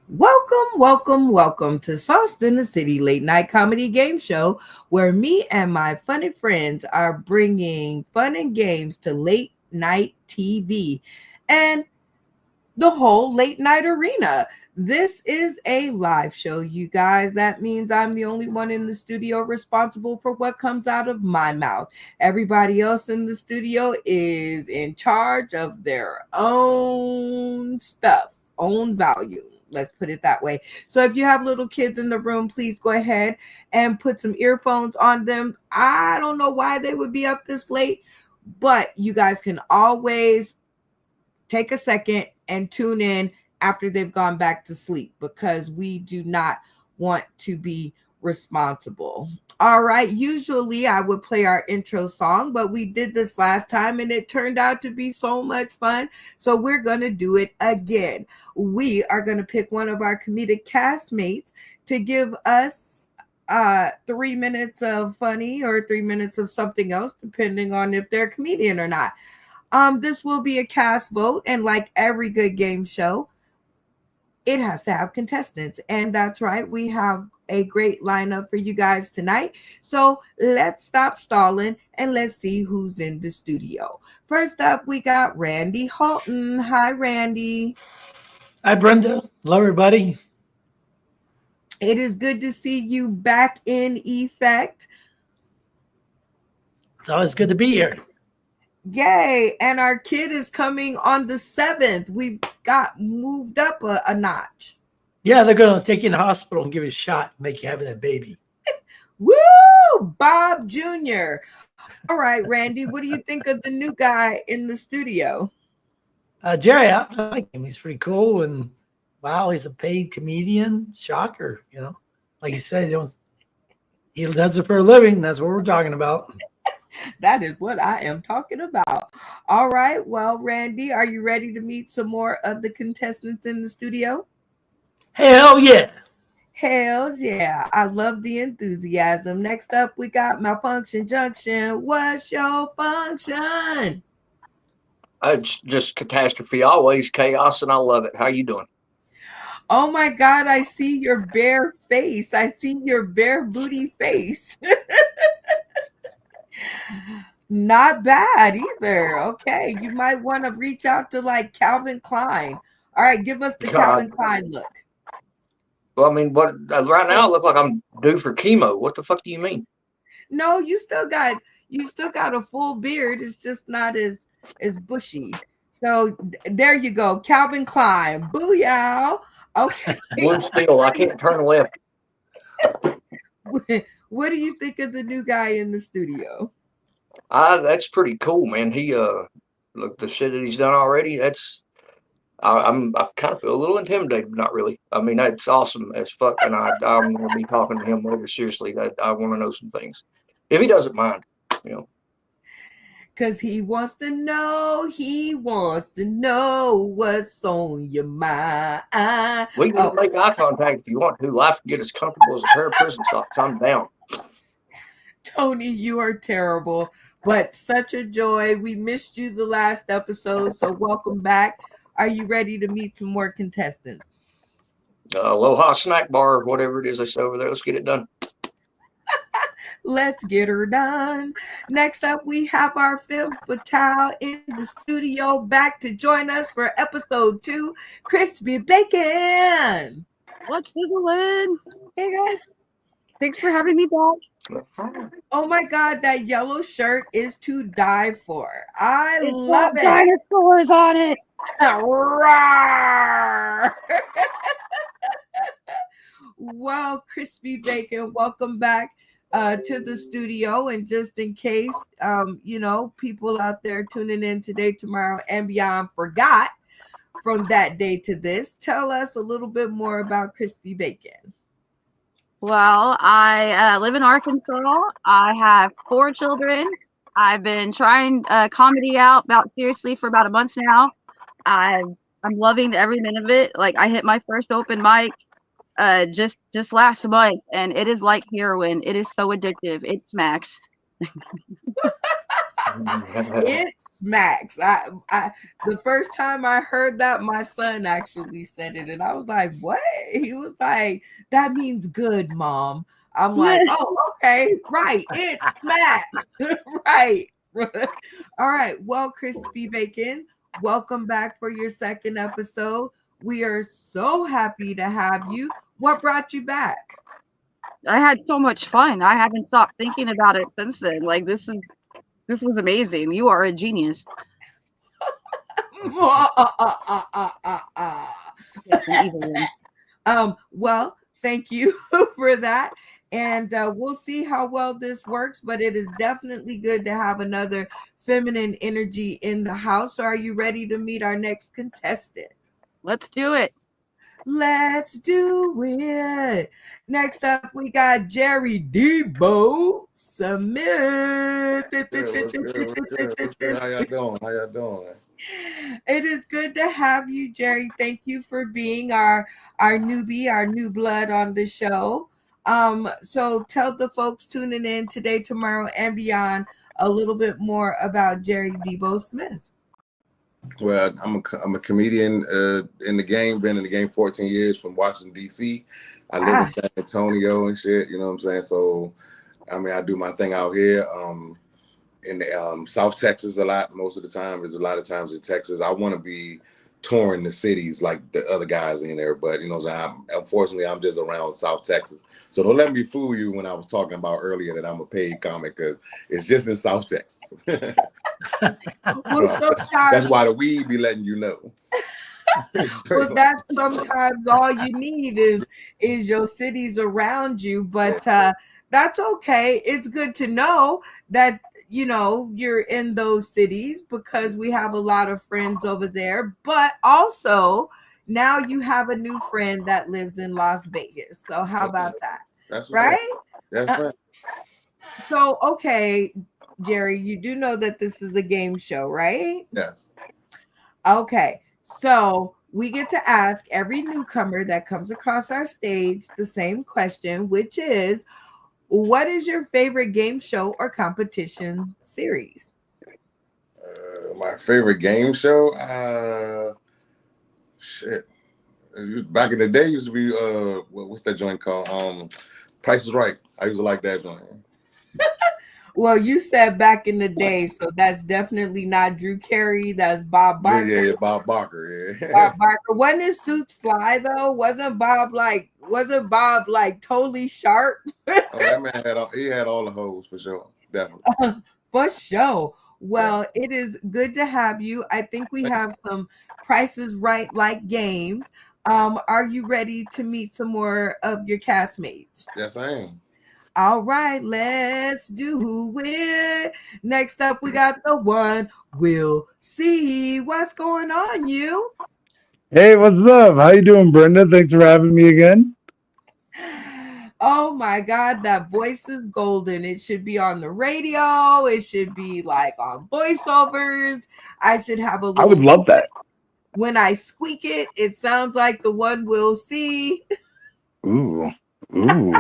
Welcome, welcome, welcome to Sauced in the City late night comedy game show where me and my funny friends are bringing fun and games to late night TV and the whole late night arena. This is a live show, you guys. That means I'm the only one in the studio responsible for what comes out of my mouth. Everybody else in the studio is in charge of their own stuff, own value. Let's put it that way. So if you have little kids in the room, please go ahead and put some earphones on them. I don't know why they would be up this late, but you guys can always take a second and tune in after they've gone back to sleep because we do not want to be responsible. All right. Usually I would play our intro song, but we did this last time and it turned out to be so much fun. So we're going to do it again. We are going to pick one of our comedic castmates to give us 3 minutes of funny or 3 minutes of something else, depending on if they're a comedian or not. This will be a cast vote, and like every good game show, it has to have contestants. And that's right, we have a great lineup for you guys tonight. So let's stop stalling and let's see who's in the studio. First up, we got Randy Halton. Hi, Randy. Hi, Brenda. Hello, everybody. It is good to see you back in effect. It's always good to be here. Yay. And our kid is coming on the 7th. We've got moved up a notch. Yeah, they're going to take you in the hospital and give you a shot and make you have that baby. Woo! Bob Jr. All right, Randy, what do you think of the new guy in the studio? Jerry, I like him. He's pretty cool. And wow, he's a paid comedian. Shocker, Like you said, he does it for a living. That's what we're talking about. That is what I am talking about. All right, well, Randy, are you ready to meet some more of the contestants in the studio? Hell yeah. Hell yeah. I love the enthusiasm. Next up, we got Malfunction Junction. What's your function? It's just catastrophe, always chaos, and I love it. How you doing? Oh my God, I see your bare face. I see your bare booty face. Not bad either. Okay, you might want to reach out to like Calvin Klein. All right, give us the God. Calvin Klein look. Well, I mean, what right now I look like I'm due for chemo. What the fuck do you mean? No, you still got a full beard. It's just not as bushy. So there you go, Calvin Klein. Booyah. Okay. Blue steel. I can't turn left. What do you think of the new guy in the studio? That's pretty cool, man. He look the shit that he's done already. I kind of feel a little intimidated, but not really. I mean, that's awesome as fuck, and I'm gonna be talking to him more seriously. That I want to know some things, if he doesn't mind, you know. Because he wants to know what's on your mind. We can make eye contact if you want to. Life can get as comfortable as a pair of prison socks. I'm down. Tony, you are terrible, but such a joy. We missed you the last episode, so welcome back. Are you ready to meet some more contestants? Aloha snack bar, whatever it is they say over there. Let's get it done. Let's get her done. Next up, we have our femme fatale in the studio back to join us for episode 2, Crispy Bacon. What's the Hey guys, thanks for having me back. Oh my God, that yellow shirt is to die for. I It's love got it. dinosaurs on it. Roar! Well, Crispy Bacon, welcome back to the studio. And just in case, people out there tuning in today, tomorrow, and beyond forgot from that day to this, tell us a little bit more about Crispy Bacon. Well, I live in Arkansas. I have 4 children. I've been trying comedy out about seriously for about a month now. I'm loving every minute of it. Like I hit my first open mic just last month, and it is like heroin. It is so addictive. It smacks. It smacks. The first time I heard that, my son actually said it, and I was like, "What?" He was like, "That means good, Mom." I'm like, "Oh, okay, right. It smacks, right." All right. Well, Crispy Bacon, welcome back for your second episode. We are so happy to have you. What brought you back? I had so much fun. I haven't stopped thinking about it since then. Like this was amazing. You are a genius. Yes, an evil one. Well, thank you for that. And we'll see how well this works, but it is definitely good to have another feminine energy in the house. So are you ready to meet our next contestant? Let's do it. Let's do it. Next up, we got Jerry Debo Smith. What's good? How y'all doing? It is good to have you, Jerry. Thank you for being our newbie, our new blood on the show. So tell the folks tuning in today, tomorrow, and beyond a little bit more about Jerry Debo Smith. Well, I'm a comedian in the game. Been in the game 14 years from Washington D.C. I live in San Antonio and shit. You know what I'm saying? So, I mean, I do my thing out here in the South Texas a lot. Most of the time, there's a lot of times in Texas. I want to be touring the cities like the other guys in there, but you know, unfortunately, I'm just around South Texas. So don't let me fool you when I was talking about earlier that I'm a paid comic, because it's just in South Texas. Well, that's why the weed be letting you know. Well, that's sometimes all you need is your cities around you, but that's okay. It's good to know that you're in those cities, because we have a lot of friends over there, but also now you have a new friend that lives in Las Vegas. So how about that? That's right. That's right. So, okay, Jerry, you do know that this is a game show, right? Yes. Okay. So we get to ask every newcomer that comes across our stage the same question, which is, what is your favorite game show or competition series? My favorite game show? Shit. Back in the day, used to be what's that joint called? Price is Right. I used to like that joint. Well, you said back in the day, so that's definitely not Drew Carey. That's Bob Barker. Yeah, Bob Barker. Yeah. Bob Barker. Wasn't his suits fly though? Wasn't Bob like totally sharp? Oh, that man had all the hoes for sure. Definitely. For sure. Well, it is good to have you. I think we have some Prices Right like games. Are you ready to meet some more of your castmates? Yes, I am. All right, let's do it. Next up, we got the one. We'll see what's going on, you. Hey, what's up? How you doing, Brenda? Thanks for having me again. Oh my God, that voice is golden. It should be on the radio. It should be like on voiceovers. I should have a little. I would love that. When I squeak it, it sounds like the one we'll see. Ooh. Ooh.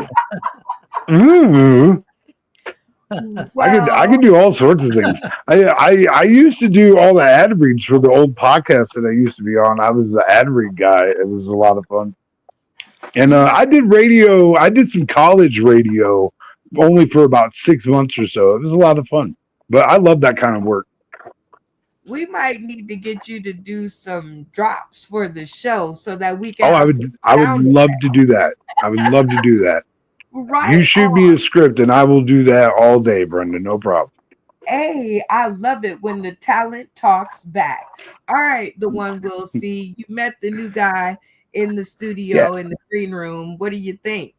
Well, I could do all sorts of things. I used to do all the ad reads for the old podcast that I used to be on. I was the ad read guy. It was a lot of fun. And I did radio. I did some college radio only for about 6 months or so. It was a lot of fun. But I love that kind of work. We might need to get you to do some drops for the show so that we can. I would love to do that. I would love to do that. Right. You shoot me a script and I will do that all day, Brenda. No problem. Hey, I love it when the talent talks back. All right, the one we'll see. You met the new guy in the studio, in the green room. What do you think?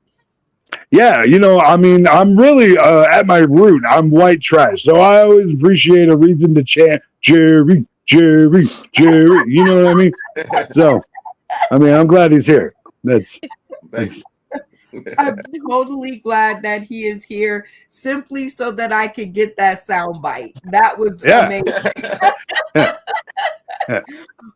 Yeah, I'm really at my root, I'm white trash. So I always appreciate a reason to chant Jerry. You know what I mean? So, I'm glad he's here. That's I'm totally glad that he is here, simply so that I could get that sound bite. That was amazing.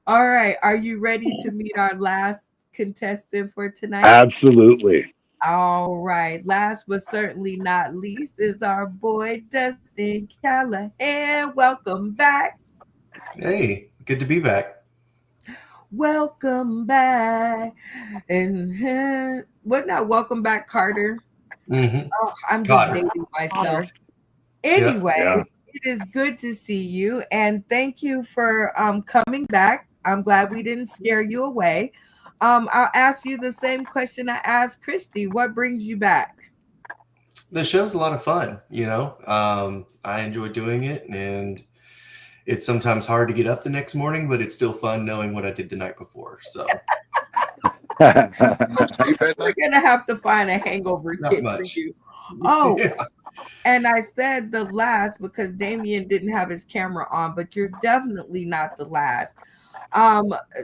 All right. Are you ready to meet our last contestant for tonight? Absolutely. All right. Last but certainly not least is our boy Dustin Callahan. Welcome back. Hey, good to be back. Welcome back. And what not welcome back, Carter? Mm-hmm. Oh, I'm just Carter. dating myself. Carter. Anyway, Yeah. it is good to see you and thank you for coming back. I'm glad we didn't scare you away. I'll ask you the same question I asked Christy. What brings you back? The show's a lot of fun, you know. I enjoy doing it, and it's sometimes hard to get up the next morning, but it's still fun knowing what I did the night before. So We're gonna have to find a hangover Not kit for much. you. Oh, Yeah. and I said the last because Damien didn't have his camera on, but you're definitely not the last.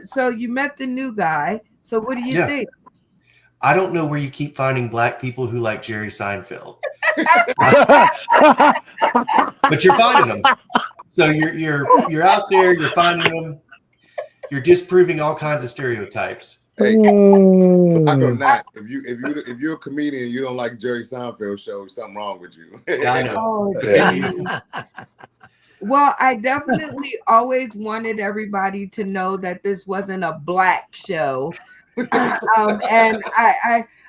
So you met the new guy. So what do you Yeah. think? I don't know where you keep finding black people who like Jerry Seinfeld, but you're finding them. So you're out there, you're finding them, you're disproving all kinds of stereotypes. Hey, Mm. I go not. If you're a comedian, and you don't like Jerry Seinfeld show, something wrong with you. Yeah, I know. Oh, Yeah. well, I definitely always wanted everybody to know that this wasn't a black show. And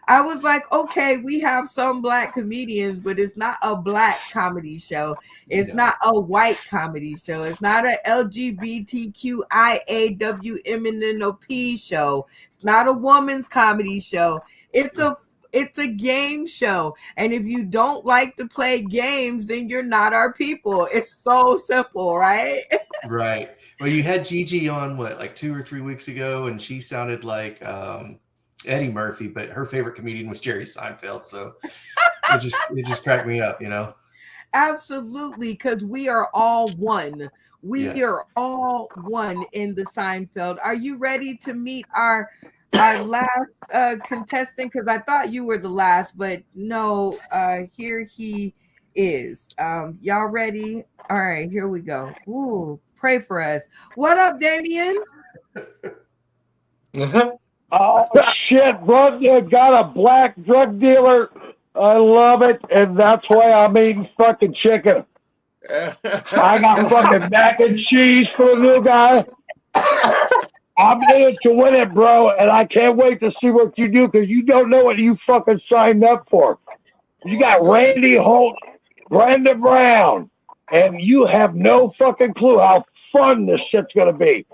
I was like, okay, we have some black comedians, but it's not a black comedy show. It's No. not a white comedy show. It's not a LGBTQIAWMNOP show. It's not a woman's comedy show. It's a game show. And if you don't like to play games, then you're not our people. It's so simple, right? Right. Well, you had Gigi on like 2 or 3 weeks ago, and she sounded like Eddie Murphy, but her favorite comedian was Jerry Seinfeld. So it just cracked me up, you know. Absolutely, because we are all one. We Yes. are all one in the Seinfeld. Are you ready to meet our last contestant? Because I thought you were the last, but no, here he is. Y'all ready? All right, here we go. Ooh, pray for us. What up, Damien? Oh shit, bro! You got a black drug dealer. I love it, and that's why I'm eating fucking chicken. I got fucking mac and cheese for the new guy. I'm in it to win it, bro, and I can't wait to see what you do because you don't know what you fucking signed up for. You got Randy Holt, Brenda Brown, and you have no fucking clue how fun this shit's gonna be.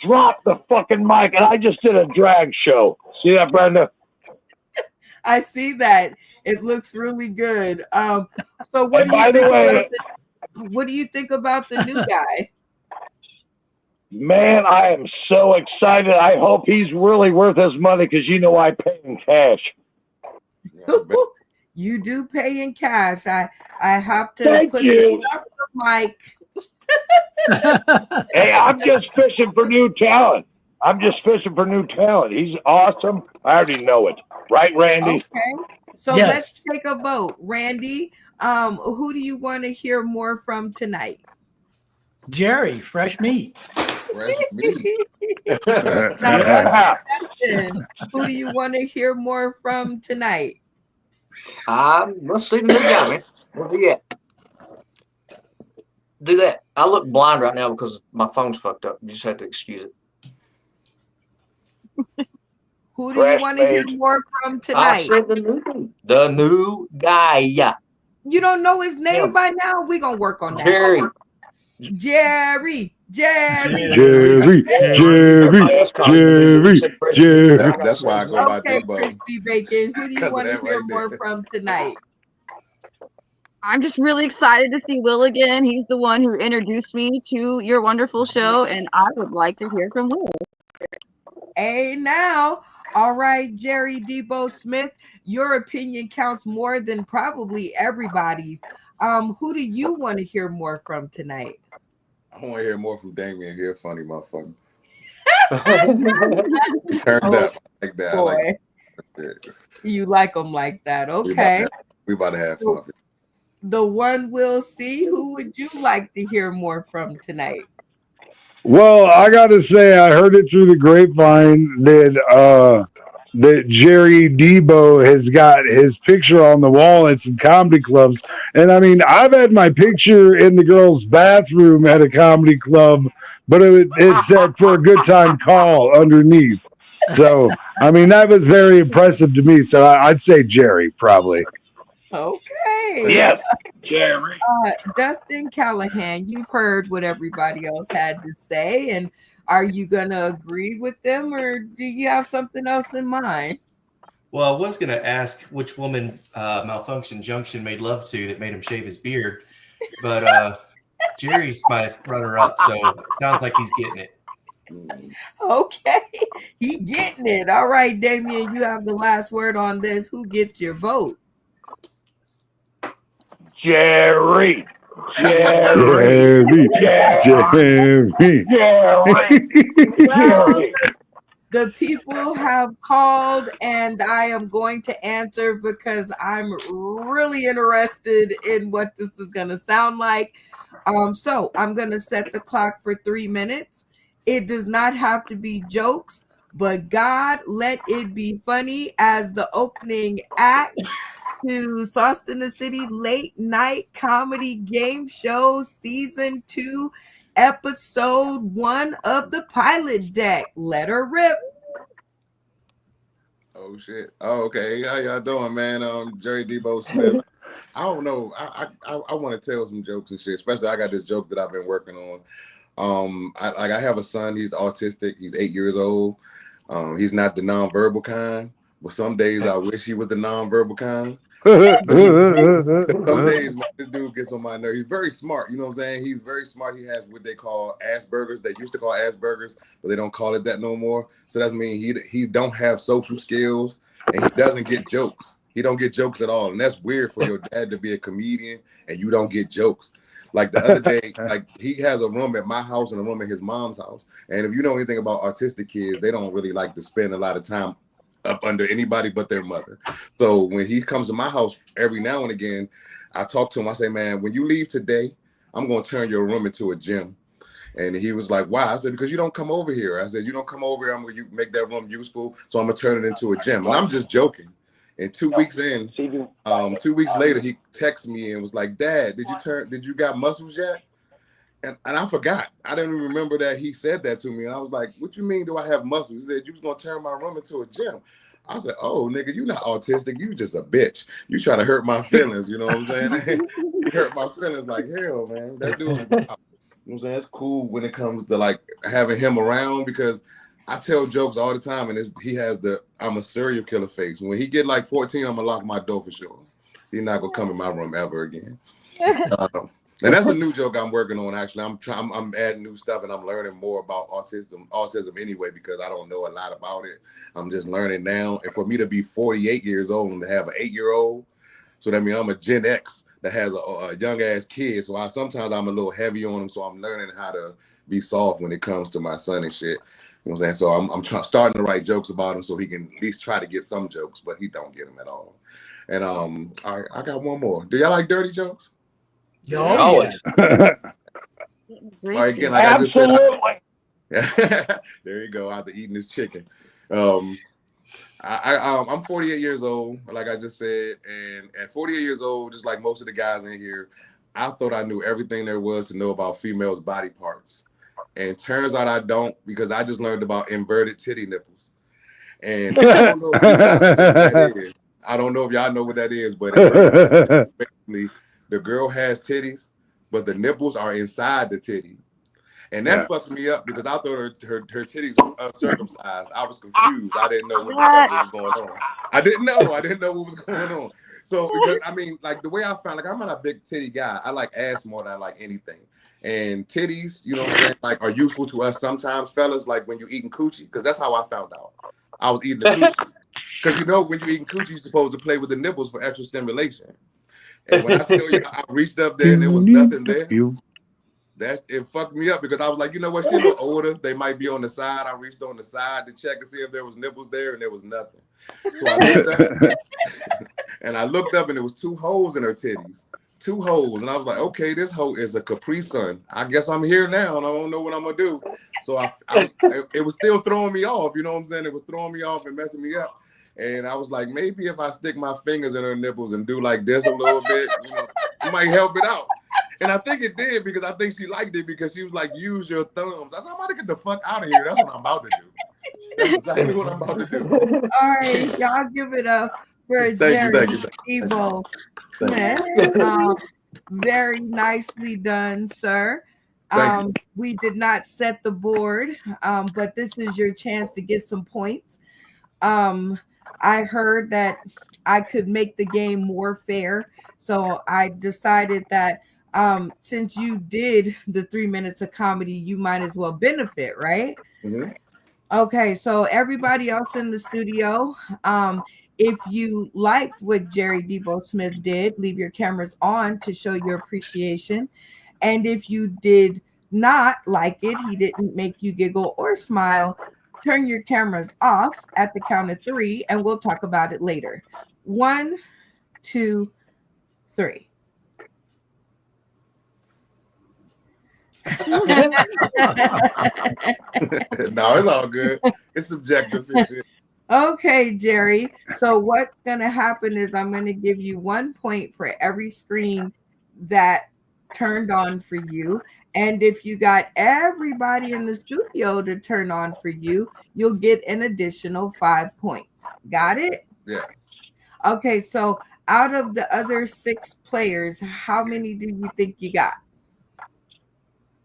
Drop the fucking mic, and I just did a drag show. See that, Brenda? I see that. It looks really good. So what And do by you the think way- about what do you think about the new guy? Man, I am so excited. I hope he's really worth his money because you know I pay in cash. You do pay in cash. I have to Thank put you. the mic. Hey, I'm just fishing for new talent. He's awesome. I already know it. Right, Randy? Okay. So Yes. let's take a vote. Randy, who do you want to hear more from tonight? Jerry, fresh meat. Fresh meat. Now, Yeah. Justin, who do you want to hear more from tonight? Let's see the new guy, man. Where's he at? Do that. I look blind right now because my phone's fucked up. You just have to excuse it. Who do you Fresh want to hear meat. more from I tonight? said the new guy. Yeah. You don't know his name Yeah. by now? We're going to work on that. Jerry. Jerry. Jerry. That's why I go by Okay, Debo. Crispy Bacon. Who do you Because of want to that hear right more there. from tonight? I'm just really excited to see Will again. He's the one who introduced me to your wonderful show, and I would like to hear from Will. Hey, now. All right, Jerry Debo Smith, your opinion counts more than probably everybody's. Who do you want to hear more from tonight? I want to hear more from Damien here. Funny motherfucker. He turned Oh, up like that. I like that. You like them like that. Okay. We about to have fun. The one we'll see. Who would you like to hear more from tonight? Well, I got to say, I heard it through the grapevine that that Jerry Debo has got his picture on the wall at some comedy clubs. And I mean, I've had my picture in the girls' bathroom at a comedy club, but it said for a good time call underneath. So, I mean, that was very impressive to me. So I'd say Jerry, probably. Okay. Yeah, Jerry. Dustin Callahan, you've heard what everybody else had to say, and are you gonna agree with them, or do you have something else in mind? Well, I was going to ask which woman Malfunction Junction made love to that made him shave his beard, but Jerry's my runner-up, so it sounds like he's getting it. Okay, he getting it. All right, Damien, you have the last word on this. Who gets your vote? Jerry. Jerry. Jerry. Well, the people have called, and I am going to answer because I'm really interested in what this is going to sound like. So I'm going to set the clock for 3 minutes. It does not have to be jokes, but God, let it be funny as the opening act to Sauce in the City Late Night Comedy Game Show Season 2, Episode 1 of the Pilot Deck. Let her rip. Oh shit. Oh, okay. How y'all doing, man? Jerry Debo Smith. I don't know. I want to tell some jokes and shit. Especially I got this joke that I've been working on. I have a son. He's autistic. He's 8 years old. He's not the nonverbal kind, but some days I wish he was the nonverbal kind. Some days this dude gets on my nerve. He's very smart, you know what I'm saying? He's very smart. He has what they call Asperger's. They used to call Asperger's, but they don't call it that no more. So that means he don't have social skills, and he doesn't get jokes. He don't get jokes at all, and that's weird for your dad to be a comedian and you don't get jokes. Like the other day, like he has a room at my house and a room at his mom's house. And if you know anything about autistic kids, they don't really like to spend a lot of time up under anybody but their mother. So when he comes to my house every now and again, I talk to him. I say, man, when you leave today, I'm going to turn your room into a gym. And he was like, why? I said, because you don't come over here. I said, you don't come over here. I'm going to make that room useful. So I'm going to turn it into a gym. And I'm just joking. And 2 weeks in, 2 weeks later, he texted me and was like, Dad, did you got muscles yet? And I forgot. I didn't even remember that he said that to me. And I was like, what you mean do I have muscles? He said, you was going to turn my room into a gym. I said, oh, nigga, you not autistic. You just a bitch. You trying to hurt my feelings. You know what I'm saying? You hurt my feelings like hell, man. That dude's, you know what I'm saying? It's cool when it comes to like having him around because I tell jokes all the time and he has the I'm a serial killer face. When he get like 14, I'm going to lock my door for sure. He's not going to come in my room ever again. And that's a new joke I'm working on. Actually, I'm adding new stuff, and I'm learning more about autism anyway because I don't know a lot about it. I'm just learning now. And for me to be 48 years old and to have an 8-year-old, so that means I'm a Gen X that has a young ass kid. So sometimes I'm a little heavy on him. So I'm learning how to be soft when it comes to my son and shit. You know what I'm saying? So I'm starting to write jokes about him so he can at least try to get some jokes, but he don't get them at all. And all right, I got one more. Do y'all like dirty jokes? Always. All right, again, like absolutely. There you go. After eating this chicken, I'm 48 years old, like I just said, and at 48 years old, just like most of the guys in here, I thought I knew everything there was to know about females' body parts, and turns out I don't because I just learned about inverted titty nipples, and I don't know if y'all know what that is. I don't know if y'all know what that is, but basically. The girl has titties, but the nipples are inside the titty. And that fucked me up because I thought her titties were uncircumcised. I was confused. I didn't know what the fuck was going on. I didn't know what was going on. So, because, I mean, like the way I found, like I'm not a big titty guy. I like ass more than I like anything. And titties, you know what I'm saying, like are useful to us sometimes, fellas, like when you're eating coochie, because that's how I found out. I was eating the coochie. Because you know when you're eating coochie, you're supposed to play with the nipples for extra stimulation. And when I tell you, I reached up there and there was nothing there. It fucked me up because I was like, you know what? She's a little older. They might be on the side. I reached on the side to check and see if there was nipples there, and there was nothing. So I looked up, and there was 2 holes in her titties. 2 holes, and I was like, okay, this hole is a Capri Sun. I guess I'm here now, and I don't know what I'm gonna do. So it was still throwing me off. You know what I'm saying? It was throwing me off and messing me up. And I was like, maybe if I stick my fingers in her nipples and do like this a little bit, you know, it might help it out. And I think it did, because I think she liked it, because she was like, use your thumbs. I said, I'm about to get the fuck out of here. That's what I'm about to do. That's exactly what I'm about to do. All right, y'all give it up for Jerry Debo Smith. Very nicely done, sir. We did not set the board, but this is your chance to get some points. I heard that I could make the game more fair, so I decided that since you did the 3 minutes of comedy, you might as well benefit, right? Mm-hmm. Okay, so everybody else in the studio, if you liked what Jerry Debo Smith did, leave your cameras on to show your appreciation. And if you did not like it, he didn't make you giggle or smile, turn your cameras off at the count of 3, and we'll talk about it later. 1, 2, 3. No, it's all good. It's subjective. Okay, Jerry. So what's going to happen is I'm going to give you 1 point for every screen that turned on for you. And if you got everybody in the studio to turn on for you, you'll get an additional 5 points. Got it? Yeah. Okay, so out of the other 6 players, how many do you think you got?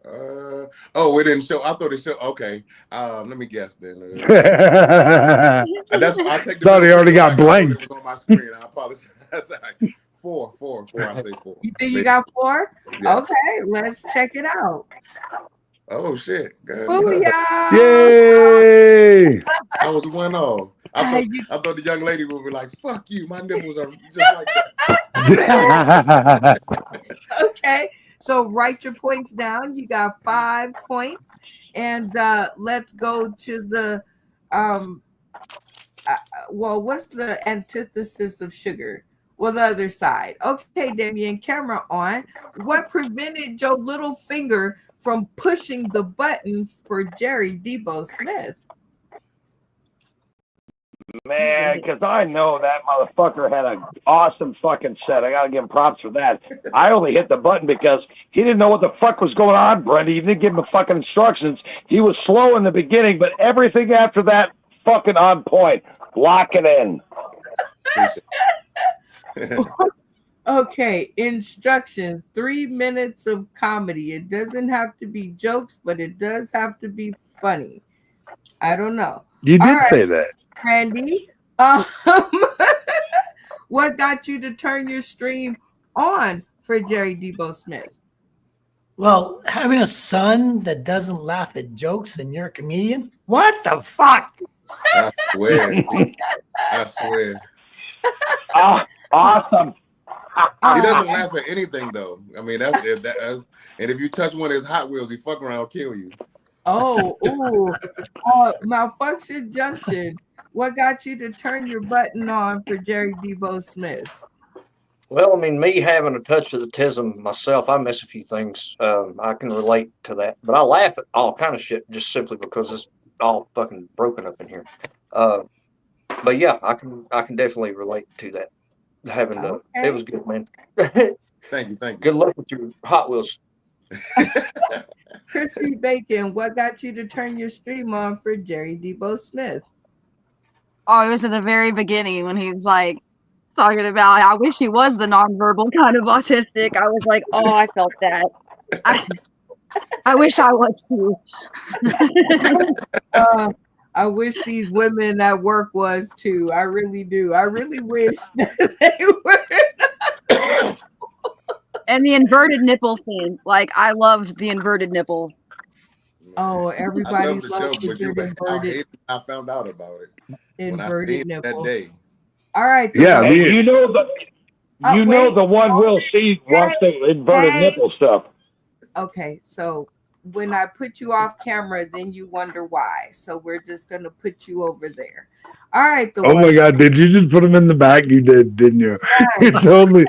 It didn't show. I thought it showed. Okay. Let me guess then. That's I take the. Thought he already got blanked. It was on my screen. I apologize. 4. I say 4. You think you got 4? Yeah. Okay, let's check it out. Oh shit! Good. Booyah! Yay! I was 1-0. I thought the young lady would be like, "Fuck you, my nipples are just like that." Okay. So write your points down. You got 5 points. And let's go to the, what's the antithesis of sugar? Well, the other side. Okay, Damien, camera on. What prevented your little finger from pushing the button for Jerry Debo Smith? Man, because I know that motherfucker had an awesome fucking set. I got to give him props for that. I only hit the button because he didn't know what the fuck was going on, Brenda. You didn't give him the fucking instructions. He was slow in the beginning, but everything after that, fucking on point. Lock it in. Okay, instructions. 3 minutes of comedy. It doesn't have to be jokes, but it does have to be funny. I don't know. You did say that. Randy, what got you to turn your stream on for Jerry Debo Smith? Well, having a son that doesn't laugh at jokes and you're a comedian? What the fuck? I swear. Awesome. He doesn't laugh at anything, though. I mean, that's and if you touch one of his Hot Wheels, he fuck around and kill you. Malfunction junction. What got you to turn your button on for Jerry Debo Smith? Well, I mean, me having a touch of the autism myself, I miss a few things. I can relate to that. But I laugh at all kind of shit just simply because it's all fucking broken up in here. But yeah, I can definitely relate to that. It was good, man. Thank you. Good luck with your Hot Wheels. Crispy Bacon, what got you to turn your stream on for Jerry Debo Smith? Oh, it was at the very beginning when he's like talking about, I wish he was the nonverbal kind of autistic. I was like, oh, I felt that. I wish I was too. I wish these women at work was too. I really do. I really wish that they were. And the inverted nipple thing. Like, I loved the inverted nipple. Oh, everybody loves the inverted. I found out about it. Inverted nipple. That day. All right. Yeah. Hey, you know the one we'll see once the inverted nipple stuff. Okay, so when I put you off camera, then you wonder why. So we're just gonna put you over there. All right. Oh my God! Did you just put him in the back? You did, didn't you? You totally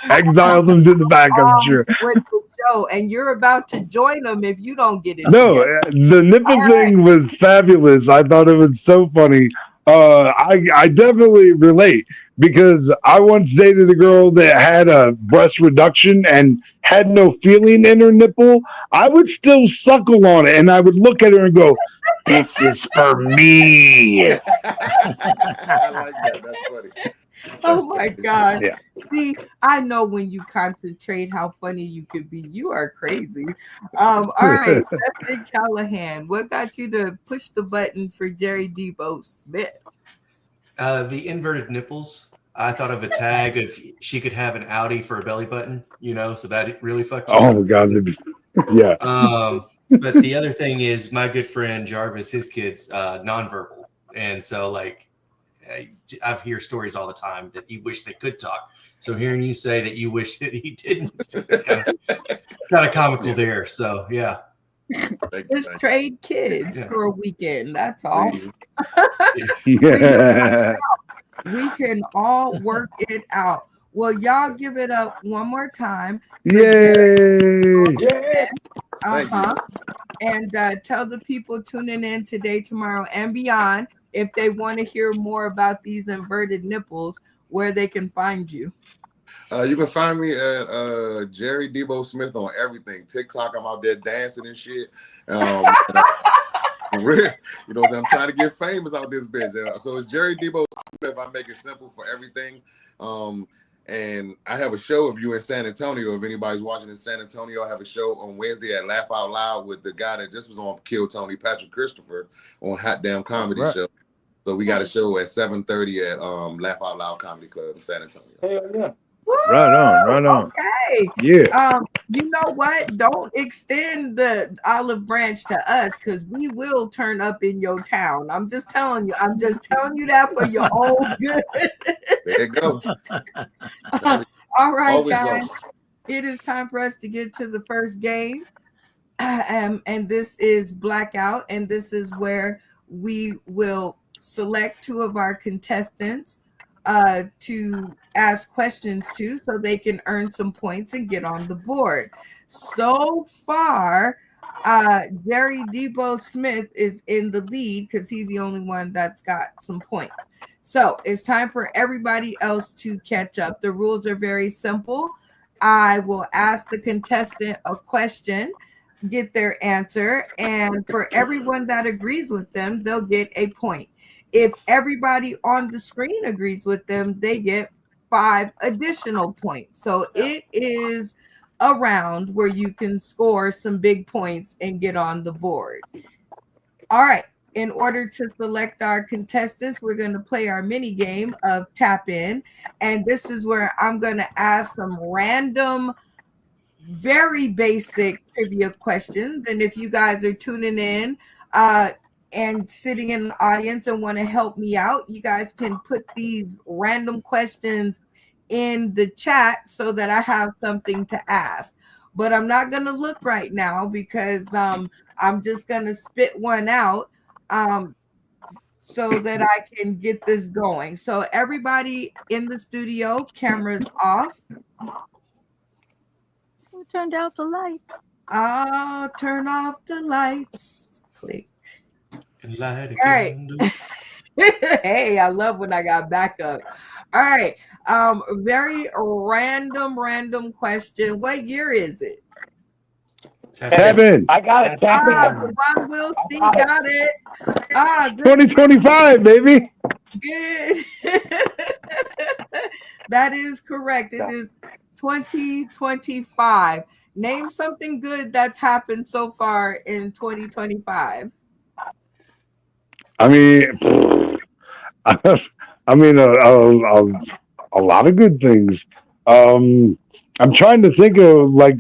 exiled him to the back. I'm sure. With the show, and you're about to join them if you don't get it. No, together. the nipple thing was fabulous. I thought it was so funny. I definitely relate because I once dated a girl that had a breast reduction and had no feeling in her nipple. I would still suckle on it, and I would look at her and go, "This is for me." I like that. That's funny. Oh my God. Yeah. See, I know when you concentrate how funny you could be. You are crazy. All right, Justin Callahan, what got you to push the button for Jerry Debo Smith? The inverted nipples. I thought of a tag if she could have an Audi for a belly button, so that it really fucked you Oh up. my God! Yeah. But the other thing is my good friend Jarvis, his kid's nonverbal. And so I hear stories all the time that you wish they could talk. So hearing you say that you wish that he didn't, it's kind of comical there. So yeah. Just trade kids for a weekend. That's all. Yeah. We can all work it out. Well, y'all give it up one more time. Yay! And tell the people tuning in today, tomorrow, and beyond if they want to hear more about these inverted nipples, where they can find you. You can find me at Jerry Debo Smith on everything. TikTok, I'm out there dancing and shit. I'm trying to get famous out this bitch. So it's Jerry Debo Smith. I make it simple for everything. And I have a show of you in San Antonio. If anybody's watching in San Antonio, I have a show on Wednesday at Laugh Out Loud with the guy that just was on Kill Tony, Patrick Christopher, on Hot Damn Comedy Show. So we got a show at 7:30 at Laugh Out Loud Comedy Club in San Antonio. Hell yeah. Woo! Right on. Okay. Yeah. You know what? Don't extend the olive branch to us because we will turn up in your town. I'm just telling you. I'm just telling you that for your own good. There you go. All right, Always guys. welcome. It is time for us to get to the first game. And this is Blackout. And this is where we will select two of our contestants to ask questions to so they can earn some points and get on the board. So far, Jerry Debo Smith is in the lead because he's the only one that's got some points. So it's time for everybody else to catch up. The rules are very simple. I will ask the contestant a question, get their answer, and for everyone that agrees with them, they'll get a point. If everybody on the screen agrees with them, they get 5 additional points. So it is a round where you can score some big points and get on the board. All right. In order to select our contestants, we're going to play our mini game of Tap In. And this is where I'm going to ask some random, very basic trivia questions. And if you guys are tuning in, and sitting in the audience and want to help me out, you guys can put these random questions in the chat so that I have something to ask. But I'm not going to look right now because I'm just going to spit one out so that I can get this going. So everybody in the studio, cameras off. Who turned out the lights? I'll turn off the lights. Click. All right. Hey, I love when I got backup. All right. Very random question. What year is it? Tap in. I got it. Tap in. One will see. Got it. Good. 2025, baby. Good. That is correct. It is 2025. Name something good that's happened so far in 2025. I mean, a lot of good things. I'm trying to think of I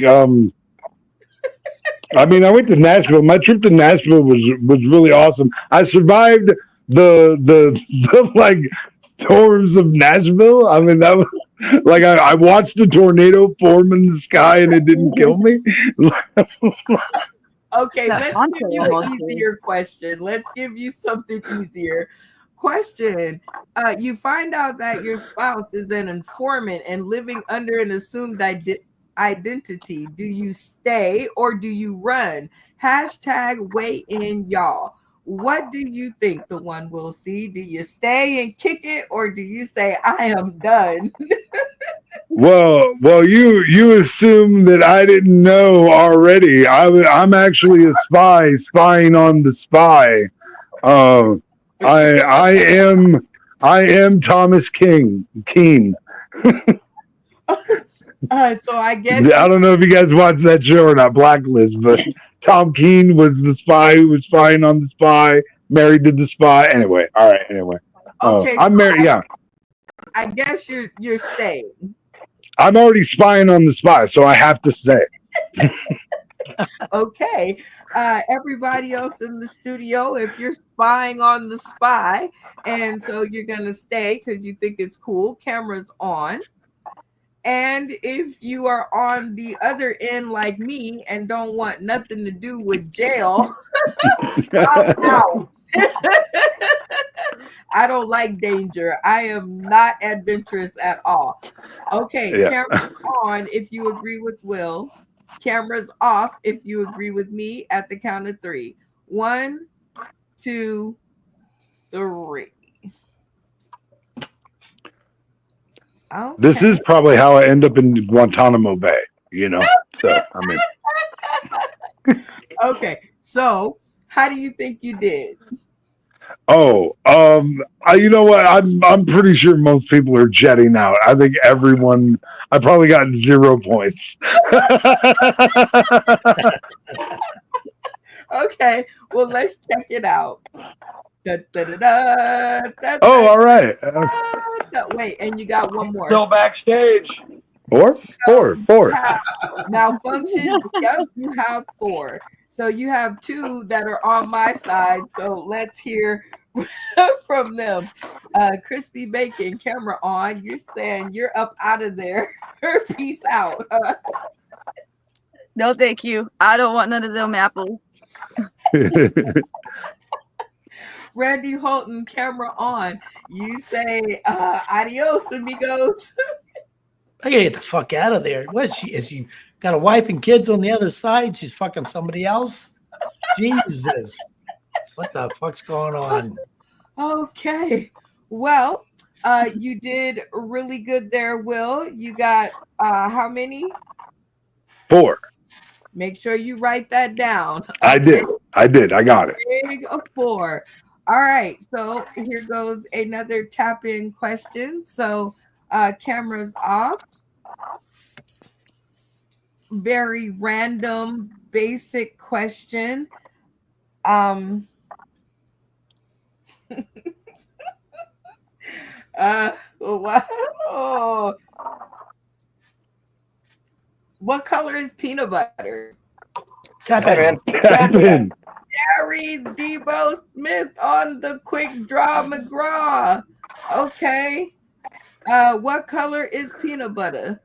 went to Nashville. My trip to Nashville was really awesome. I survived the storms of Nashville. I mean, that was I watched the tornado form in the sky and it didn't kill me. Okay, That let's Fonte give you almost an did. easier question. Let's give you something easier. Question. You find out that your spouse is an informant and living under an assumed identity. Do you stay or do you run? Hashtag weigh in, y'all. What do you think the one will see? Do you stay and kick it or do you say, I am done? Well, you assume that I didn't know already. I'm actually a spy spying on the spy. I am Thomas Keene. So I guess I don't know if you guys watched that show or not, Blacklist, but Tom Keene was the spy who was spying on the spy, married to the spy. Anyway, all right. Anyway, okay. I'm married. Yeah, I guess you're staying. I'm already spying on the spy, so I have to stay. Okay. Everybody else in the studio, if you're spying on the spy, and so you're gonna stay because you think it's cool, cameras on. And if you are on the other end like me and don't want nothing to do with jail, I'm out. I don't like danger. I am not adventurous at all. Okay, Yeah. cameras on if you agree with Will. Cameras off if you agree with me at the count of 3. 1, 2, 3. Okay. This is probably how I end up in Guantanamo Bay, you know? So, I mean. Okay, so how do you think you did? Oh, you know what? I'm pretty sure most people are jetting out. I think everyone. I probably got 0 points. Okay, well let's check it out. Da, da, da, da, da, Oh, all right. Wait, and you got one more. Still backstage. Four. Malfunction. Yep, you have 4. So you have 2 that are on my side. So let's hear from them. Crispy Bacon, camera on. You're saying you're up out of there. Peace out. No, thank you. I don't want none of them apples. Randy Holton, camera on. You say adios, amigos. I gotta get the fuck out of there. What is she? Is she got a wife and kids on the other side? She's fucking somebody else? Jesus. What the fuck's going on? Okay. Well, you did really good there, Will. You got how many? 4. Make sure you write that down. I did. I got it. Big 4. All right. So here goes another tap-in question. So cameras off. Very random, basic question. Wow. What color is peanut butter? Tap Hey, in. man. Tap in. Gary Debo Smith on the quick draw McGraw. Okay. What color is peanut butter?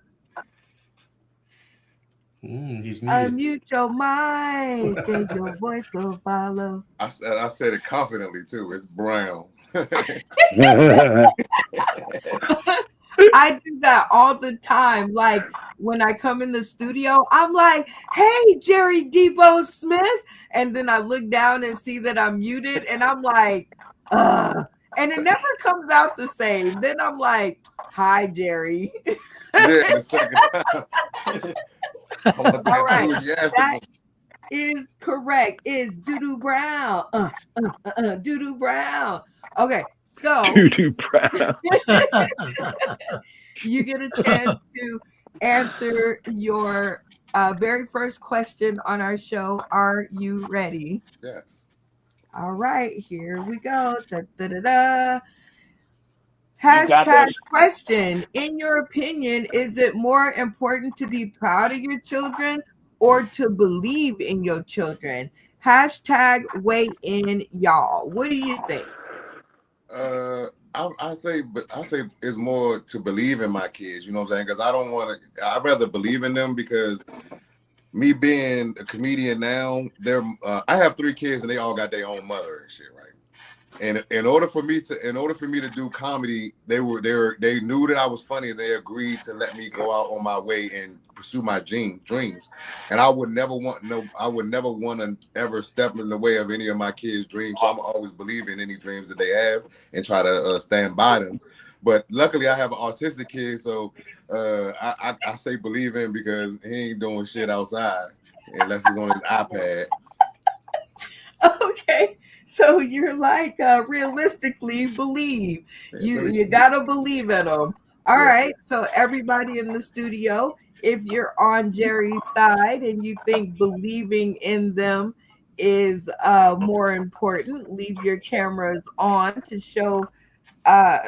He's muted. Unmute your mic and your voice will follow. I said it confidently too. It's brown. I do that all the time. Like when I come in the studio, I'm like, hey, Jerry Debo Smith. And then I look down and see that I'm muted and I'm like, and it never comes out the same. Then I'm like, hi, Jerry. Yeah, the second time. All right. That is correct. Is Doodoo Brown. Doodoo Brown. Okay. So Doo-doo brown. you get a chance to answer your very first question on our show. Are you ready? Yes. All right, here we go. Da, da, da, da. got Hashtag this. question. In your opinion, is it more important to be proud of your children or to believe in your children? Hashtag weigh in, y'all. What do you think? I say it's more to believe in my kids. You know what I'm saying? Because I don't want to. I'd rather believe in them because me being a comedian now, I have 3 kids and they all got their own mother and shit, right? And in order for me to do comedy, they knew that I was funny and they agreed to let me go out on my way and pursue my dreams. And I would never want to ever step in the way of any of my kids' dreams. So I'm always believe in any dreams that they have and try to stand by them. But luckily, I have an autistic kid, so I say believe in because he ain't doing shit outside unless he's on his iPad. Okay, so you're like realistically believe. You gotta believe in them. All right, so everybody in the studio, if you're on Jerry's side and you think believing in them is more important, leave your cameras on to show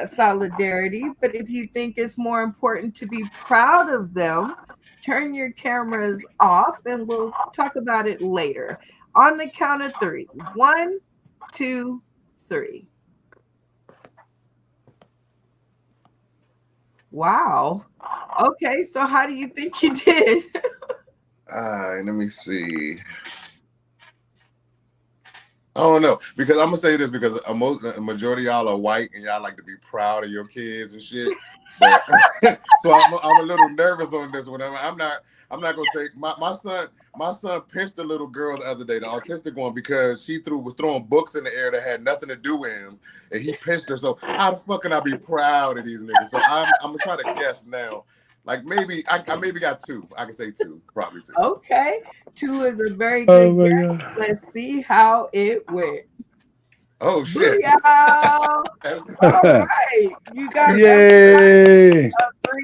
solidarity. But if you think it's more important to be proud of them, turn your cameras off and we'll talk about it later. On the count of 3. 1, 2, 3. Wow. Okay, so how do you think you did? Let me see. I don't know, because I'm gonna say this because a majority of y'all are white and y'all like to be proud of your kids and shit. But, so I'm a little nervous on this one. I'm not gonna say my son pinched a little girl the other day, the autistic one, because she was throwing books in the air that had nothing to do with him, and he pinched her. So how the fuck can I be proud of these niggas? So I'm gonna try to guess now. Like maybe I maybe got 2. I can say 2, probably 2. Okay, 2 is a very good guess. Let's see how it went. Oh shit! All right, you got Yay! 3.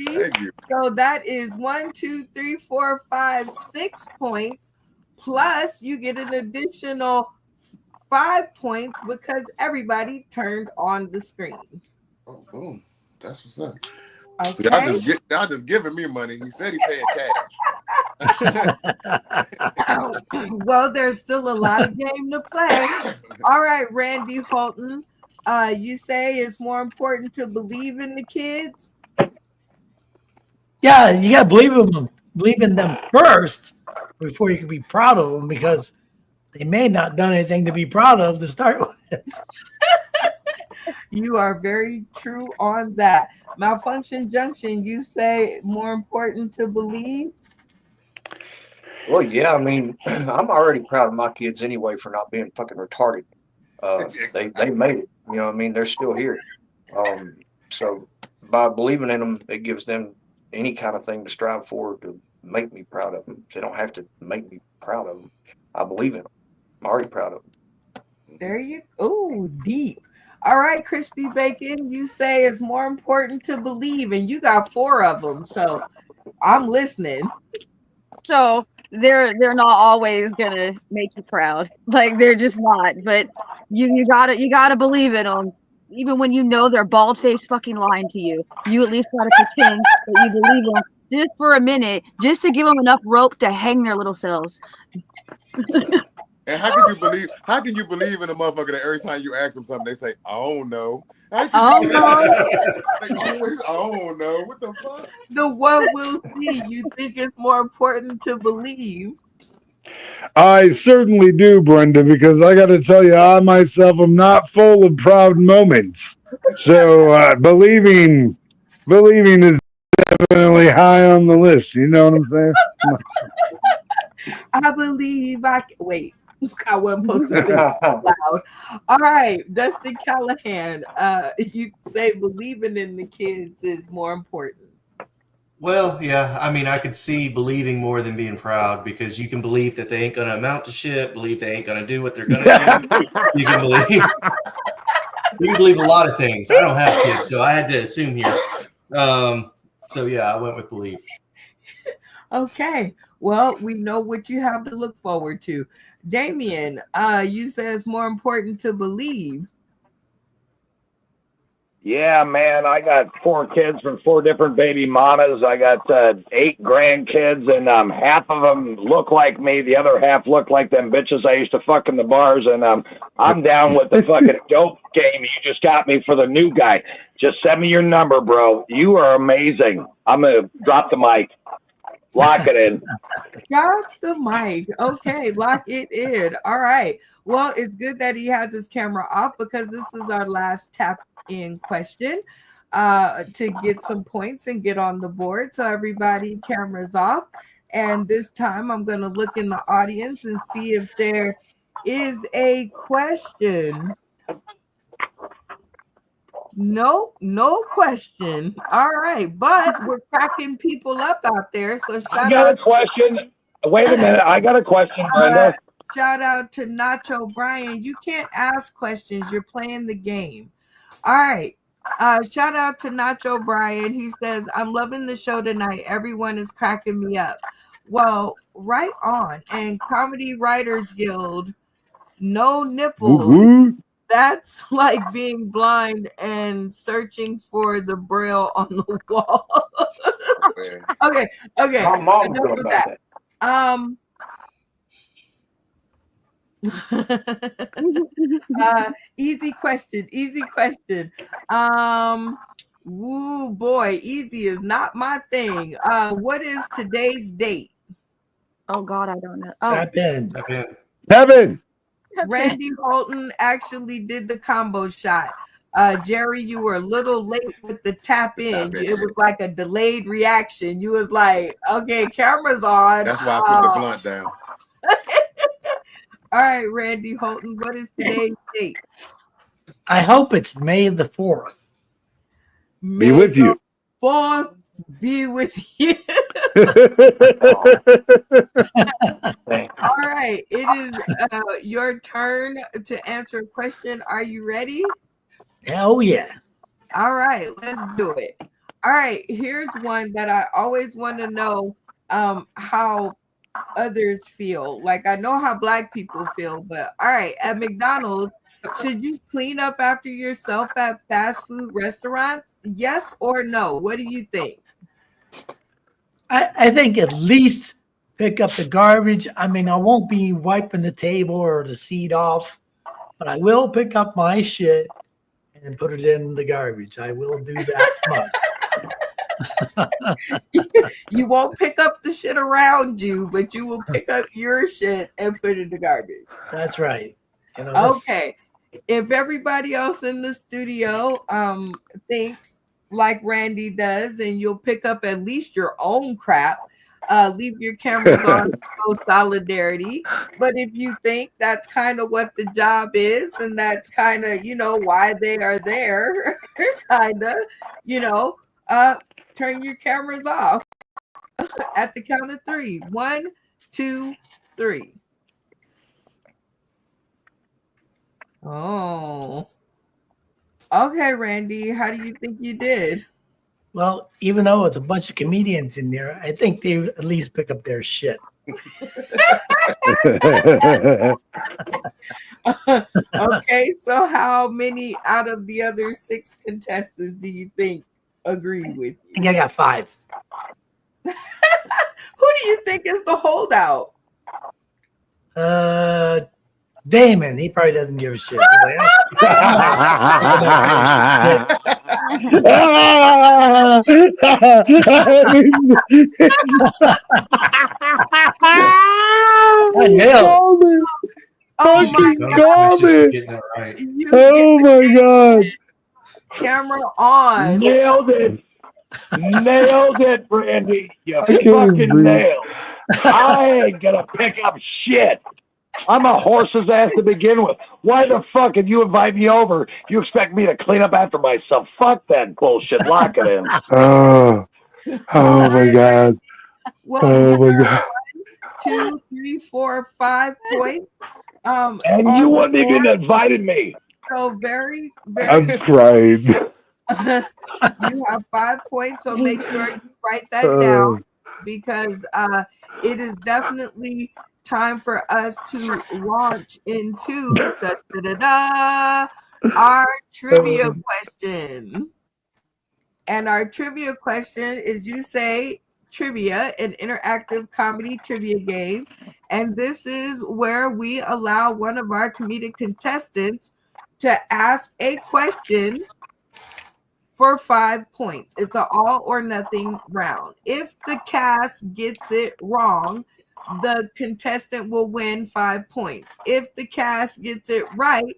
Thank you. So that is 1, 2, 3, 4, 5, 6 points. Plus, you get an additional 5 points because everybody turned on the screen. Oh, boom! That's what's up. Okay. So y'all just giving me money. He said he paying cash. Well, there's still a lot of game to play. All right, Randy Holton, you say it's more important to believe in the kids? Yeah, you gotta believe in them first before you can be proud of them, because they may not done anything to be proud of to start with. You are very true on that. Malfunction Junction, you say more important to believe? Well, yeah, I mean, I'm already proud of my kids anyway for not being fucking retarded. They made it. You know what I mean? They're still here. So by believing in them, it gives them any kind of thing to strive for to make me proud of them. They don't have to make me proud of them. I believe in them. I'm already proud of them. There you go. Oh, deep. All right, Crispy Bacon, you say it's more important to believe, and you got 4 of them, so I'm listening. So they're not always gonna make you proud. Like, they're just not. But you gotta believe in them, even when you know they're bald-faced fucking lying to you. You at least gotta pretend that you believe them just for a minute, just to give them enough rope to hang their little selves. And how can you believe in a motherfucker that every time you ask them something, they say, I don't know. I don't know. They always, I don't know. What the fuck? The one will see. You think it's more important to believe? I certainly do, Brenda, because I got to tell you, I myself am not full of proud moments. So believing is definitely high on the list. You know what I'm saying? I believe I can. Wait, I wasn't supposed to say it out loud. All right, Dustin Callahan, you say believing in the kids is more important. Well, yeah, I mean, I could see believing more than being proud, because you can believe that they ain't going to amount to shit, believe they ain't going to do what they're going to do. You can believe a lot of things. I don't have kids, so I had to assume here. So yeah, I went with believe. Okay, well, we know what you have to look forward to. Damien, you say it's more important to believe. Yeah, man, I got 4 kids from 4 different baby mamas. I got 8 grandkids, and half of them look like me. The other half look like them bitches I used to fuck in the bars. And I'm down with the fucking dope game. You just got me for the new guy. Just send me your number, bro. You are amazing. I'm going to drop the mic. Lock it in. Drop the mic. Okay, lock it in. All right. Well, it's good that he has his camera off because this is our last tap in question to get some points and get on the board. So everybody, cameras off. And this time I'm going to look in the audience and see if there is a question. No question. All right, but we're cracking people up out there. So I got a question. Wait a minute. I got a question, Brenda. Shout out to Nacho Brian. You can't ask questions. You're playing the game. All right. Shout out to Nacho Brian. He says, I'm loving the show tonight. Everyone is cracking me up. Well, right on. And Comedy Writers Guild, no nipples. Woo-hoo. That's like being blind and searching for the braille on the wall. Okay. My mom's Enough going with about that. Easy question. Woo boy, easy is not my thing. What is today's date? Oh God, I don't know. Oh, Tap in. Kevin. Randy Holton actually did the combo shot. Jerry, you were a little late with the tap in. It was like a delayed reaction. You was like, okay, camera's on. That's why I put the blunt down. All right, Randy Holton, what is today's date? I hope it's May the 4th. Be with you. 4th be with you. All right, it is your turn to answer a question. Are you ready? Hell yeah. All right, let's do it. All right, here's one that I always want to know how others feel. Like, I know how Black people feel, but all right, at McDonald's, should you clean up after yourself at fast food restaurants? Yes or no? What do you think? I think at least pick up the garbage. I mean, I won't be wiping the table or the seat off, but I will pick up my shit and put it in the garbage. I will do that much. You won't pick up the shit around you, but you will pick up your shit and put it in the garbage. That's right. You know, Okay. If everybody else in the studio thinks like Randy does, and you'll pick up at least your own crap, leave your cameras on, show solidarity. But if you think that's kind of what the job is, and that's kind of, why they are there, kind of, turn your cameras off at the count of 3. 1, 2, 3. Oh. Okay, Randy, how do you think you did? Well, even though it's a bunch of comedians in there, I think they at least pick up their shit. Okay, so how many out of the other 6 contestants do you think agree with I think I got 5. you? Who do you think is the holdout? Damon, he probably doesn't give a shit. He's like, I nailed it. Oh my God. Getting it right. Oh my God. Camera on. Nailed it. Nailed it, Randy. You can't fucking breathe. nailed. I ain't gonna pick up shit. I'm a horse's ass to begin with. Why the fuck did you invite me over? You expect me to clean up after myself? Fuck that bullshit. Lock it in. Oh my God. Well, Oh my God. 2, 3, 4, 5 points. And on you the wouldn't even board. invited me. So very, I'm very. crying. You have 5 points, so make sure you write that down, because it is definitely time for us to launch into our trivia question. And our trivia question is, you say trivia, an interactive comedy trivia game. And this is where we allow one of our comedic contestants to ask a question for 5 points. It's an all or nothing round. If the cast gets it wrong, the contestant will win 5 points. If the cast gets it right,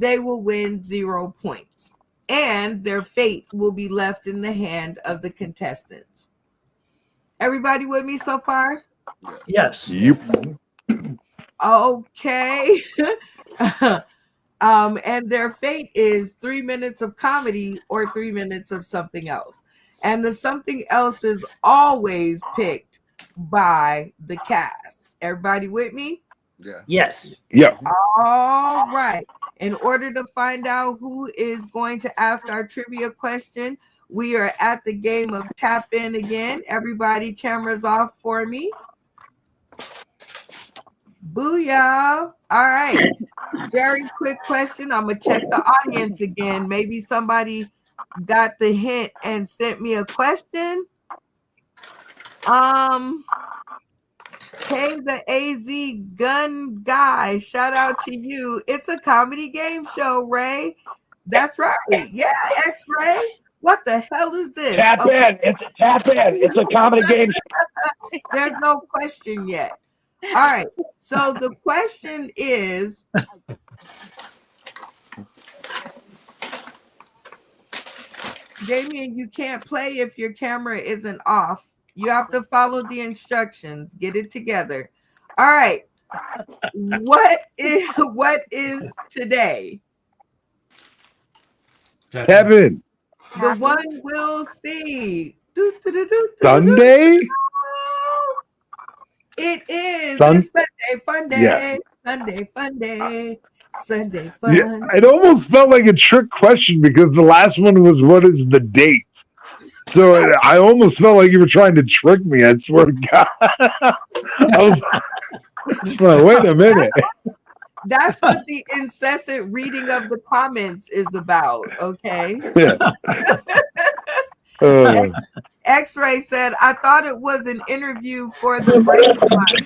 they will win 0 points. And their fate will be left in the hand of the contestants. Everybody with me so far? Yes. Yep. Okay. And their fate is 3 minutes of comedy or 3 minutes of something else. And the something else is always picked by the cast. Everybody with me? Yeah. Yes. Yeah. All right. In order to find out who is going to ask our trivia question, we are at the game of tap in again. Everybody, cameras off for me. Booyah. All right. Very quick question. I'm going to check the audience again. Maybe somebody got the hint and sent me a question. Hey, the AZ gun guy, shout out to you. It's a comedy game show, Ray. That's right. Yeah, X-Ray. What the hell is this? Tap in. It's tap in. It's a comedy game show. There's no question yet. All right. So the question is, Damien, you can't play if your camera isn't off. You have to follow the instructions. Get it together. All right. What is today? Kevin. The one we'll see. Sunday? It is. Sun- It's Sunday fun day. Yeah. Sunday fun day. Sunday fun. Yeah, it almost felt like a trick question because the last one was, what is the date? So I almost felt like you were trying to trick me. I swear to God. I was like, wait a minute. That's what the incessant reading of the comments is about, okay? Yeah. X-Ray said, I thought it was an interview for the Brady Bunch.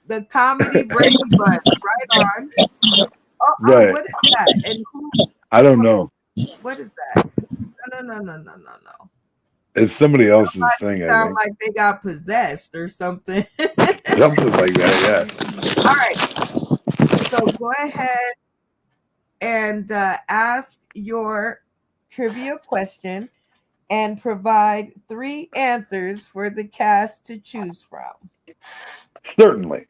The comedy Brady Bunch. Right on. Right. What is that? And who? I don't know. What is that? No. It's somebody else's thing, I Sound think. like they got possessed or something. Something like that, All right. So go ahead and ask your trivia question and provide 3 answers for the cast to choose from. yeah. Certainly.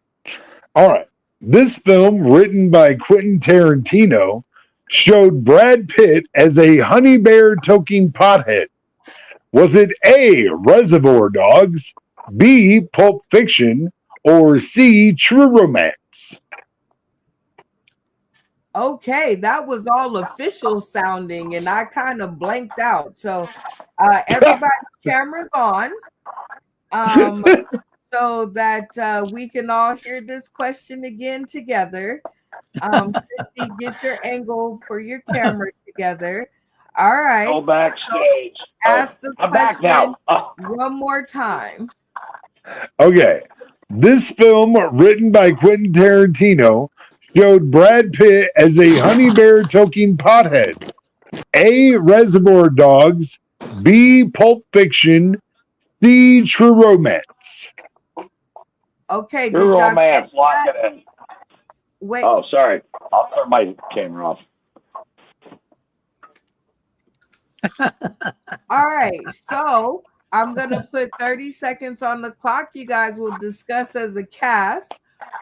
All right. This film, written by Quentin Tarantino, showed Brad Pitt as a honey bear toking pothead. Was it A, Reservoir Dogs, B, Pulp Fiction, or C, True Romance? Okay, that was all official sounding, and I kind of blanked out. So everybody, cameras on, so that we can all hear this question again together. Christy, get your angle for your camera together. All right. Go backstage. So ask the I'm back now. one more time. Okay. This film, written by Quentin Tarantino, showed Brad Pitt as a honey bear toking pothead. A, Reservoir Dogs, B, Pulp Fiction, C, True Romance. Okay. True Romance. Lock it in. Wait. Oh, sorry. I'll turn my camera off. All right. So I'm going to put 30 seconds on the clock. You guys will discuss as a cast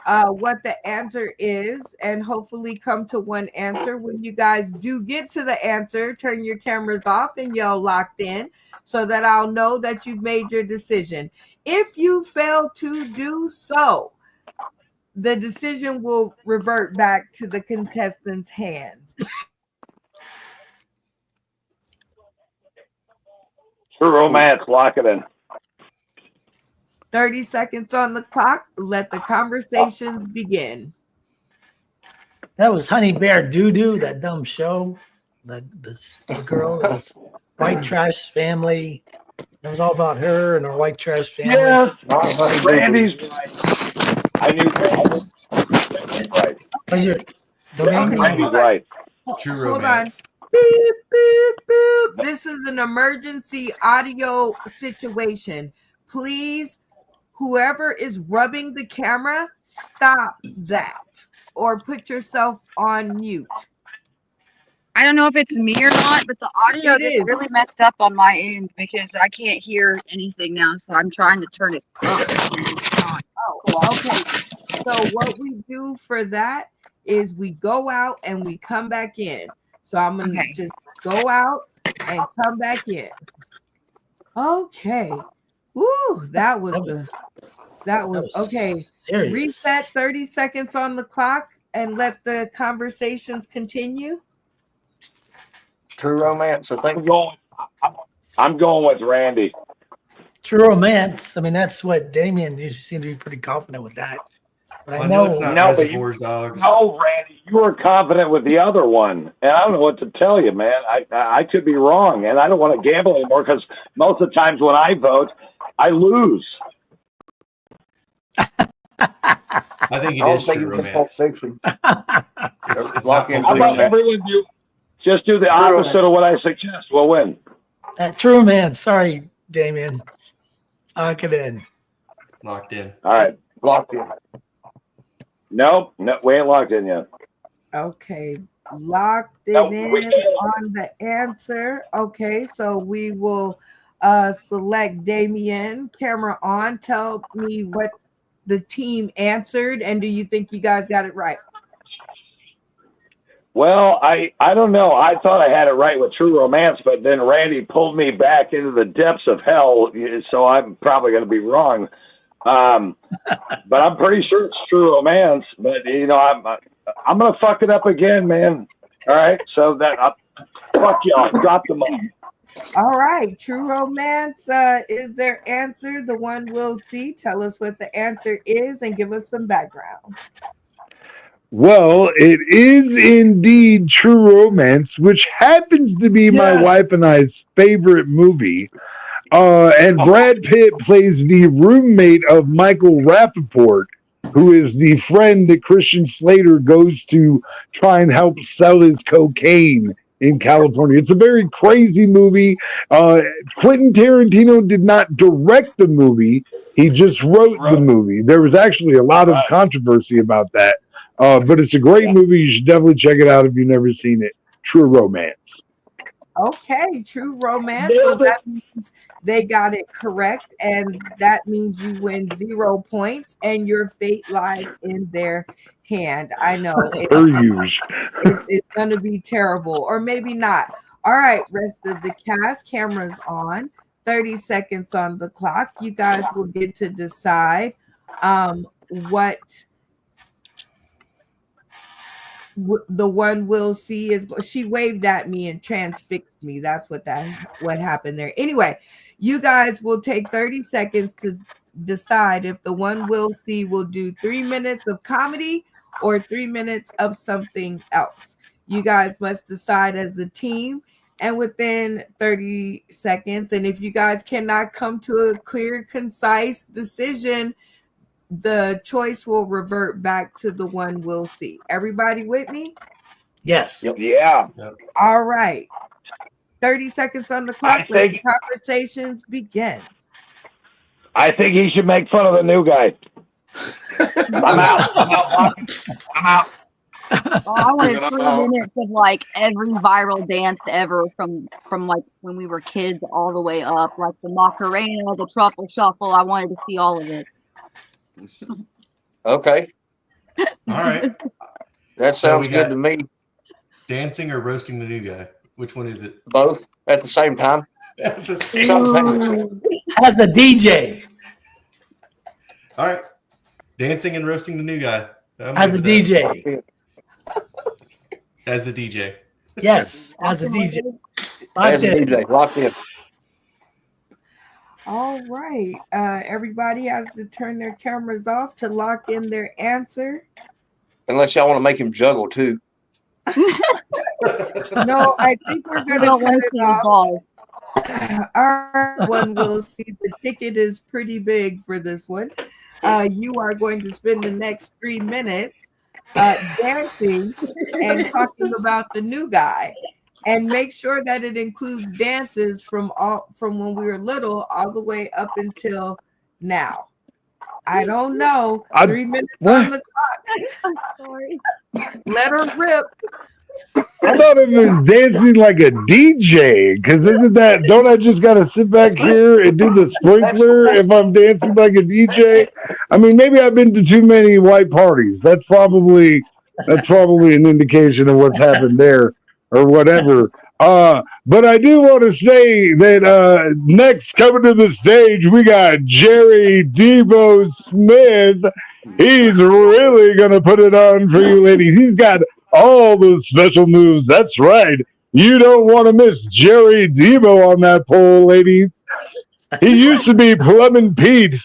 what the answer is and hopefully come to one answer. When you guys do get to the answer, turn your cameras off and yell locked in so that I'll know that you've made your decision. If you fail to do so, the decision will revert back to the contestant's hands. True Romance. Lock it in. 30 seconds on the clock. Let the conversations begin. That was Honey Bear Doo Doo, that dumb show. The girl that was white trash family. It was all about her and her white trash family. Yes. Randy's right. I knew Randy's right. Was your the name? Randy's right. True Hold on. Romance. Beep, beep, beep. This is an emergency audio situation. Please, whoever is rubbing the camera, stop that or put yourself on mute. I don't know if it's me or not, but the audio It just is. really messed up on my end because I can't hear anything now. So I'm trying to turn it up. Okay. So what we do for that is we go out and we come back in. So I'm gonna Okay. just go out and come back in. Okay. Woo, that was okay. Serious. Reset 30 seconds on the clock and let the conversations continue. True Romance, I think. I'm going with Randy. True Romance. I mean, that's what Damien. You seem to be pretty confident with that. But Well, I I know know it's not No, but Reservoirs Dogs. No, Randy, you were confident with the other one, and I don't know what to tell you, man. I could be wrong, and I don't want to gamble anymore because most of the times when I vote, I lose. I think it is True Romance. Fiction. It's Lock not in. How Pulp about Fiction. everyone do just do the True opposite Romance. of what I suggest? We'll win. True Romance. Sorry, Damien. Lock it in. Locked in. All right. Locked in. Nope. No, we ain't locked in yet. Okay, locked it No, in we can't. on the answer. Okay, so we will select Damien. Camera on. Tell me what the team answered, and do you think you guys got it right? Well, I don't know. I thought I had it right with True Romance, but then Randy pulled me back into the depths of hell, so I'm probably going to be wrong. But I'm pretty sure it's True Romance. But you know, I'm going to fuck it up again, man. All right, so that fuck y'all. Drop them all. All right, True Romance is their answer. The one we'll see. Tell us what the answer is and give us some background. Well, it is indeed True Romance, which happens to be my wife and I's favorite movie. And Brad Pitt plays the roommate of Michael Rappaport, who is the friend that Christian Slater goes to try and help sell his cocaine in California. It's a very crazy movie. Quentin Tarantino did not direct the movie. He just wrote the movie. There was actually a lot of controversy about that. But it's a great movie. You should definitely check it out if you've never seen it. True Romance. Okay, True Romance. So that means they got it correct, and that means you win 0 points, and your fate lies in their hand. I know it's going to be terrible, or maybe not. All right, rest of the cast, cameras on. 30 seconds on the clock. You guys will get to decide what the one we'll see is. She waved at me and transfixed me. That's what happened there. Anyway, you guys will take 30 seconds to decide if the one we'll see will do 3 minutes of comedy or 3 minutes of something else. You guys must decide as a team and within 30 seconds. And if you guys cannot come to a clear, concise decision, the choice will revert back to the one we'll see. Everybody with me? Yes. Yep. Yeah. Yep. All right. 30 seconds on the clock. Let the conversations begin. I think he should make fun of the new guy. I'm out. I'm out. Well, I wanted 3 minutes of like every viral dance ever from like when we were kids all the way up, like the Macarena, the Truffle Shuffle. I wanted to see all of it. Okay. All right. That So sounds we good got- to me. Dancing or roasting the new guy? Which one is it? Both at the same time. At the same Something. As the DJ. All right. Dancing and roasting the new guy. I'm As good the with that. DJ. As the DJ. Yes. As a DJ. As Locked a in. DJ, locked in. All right. Everybody has to turn their cameras off to lock in their answer. Unless y'all want to make him juggle too. No, I think we're I going to don't cut want it to see the off. ball. Our one will see the ticket is pretty big for this one. You are going to spend the next 3 minutes dancing and talking about the new guy. And make sure that it includes dances from when we were little all the way up until now. I don't know. 3 minutes on the clock. Sorry. Let her rip. I thought it was dancing like a DJ, because don't I just gotta sit back here and do the sprinkler if I'm dancing like a DJ? I mean, maybe I've been to too many white parties. That's probably an indication of what's happened there or whatever. But I do want to say that next coming to the stage, we got Jerry Devo Smith. He's really going to put it on for you ladies. He's got all those special moves. That's right. You don't want to miss Jerry Devo on that pole, ladies. He used to be Plumbing Pete,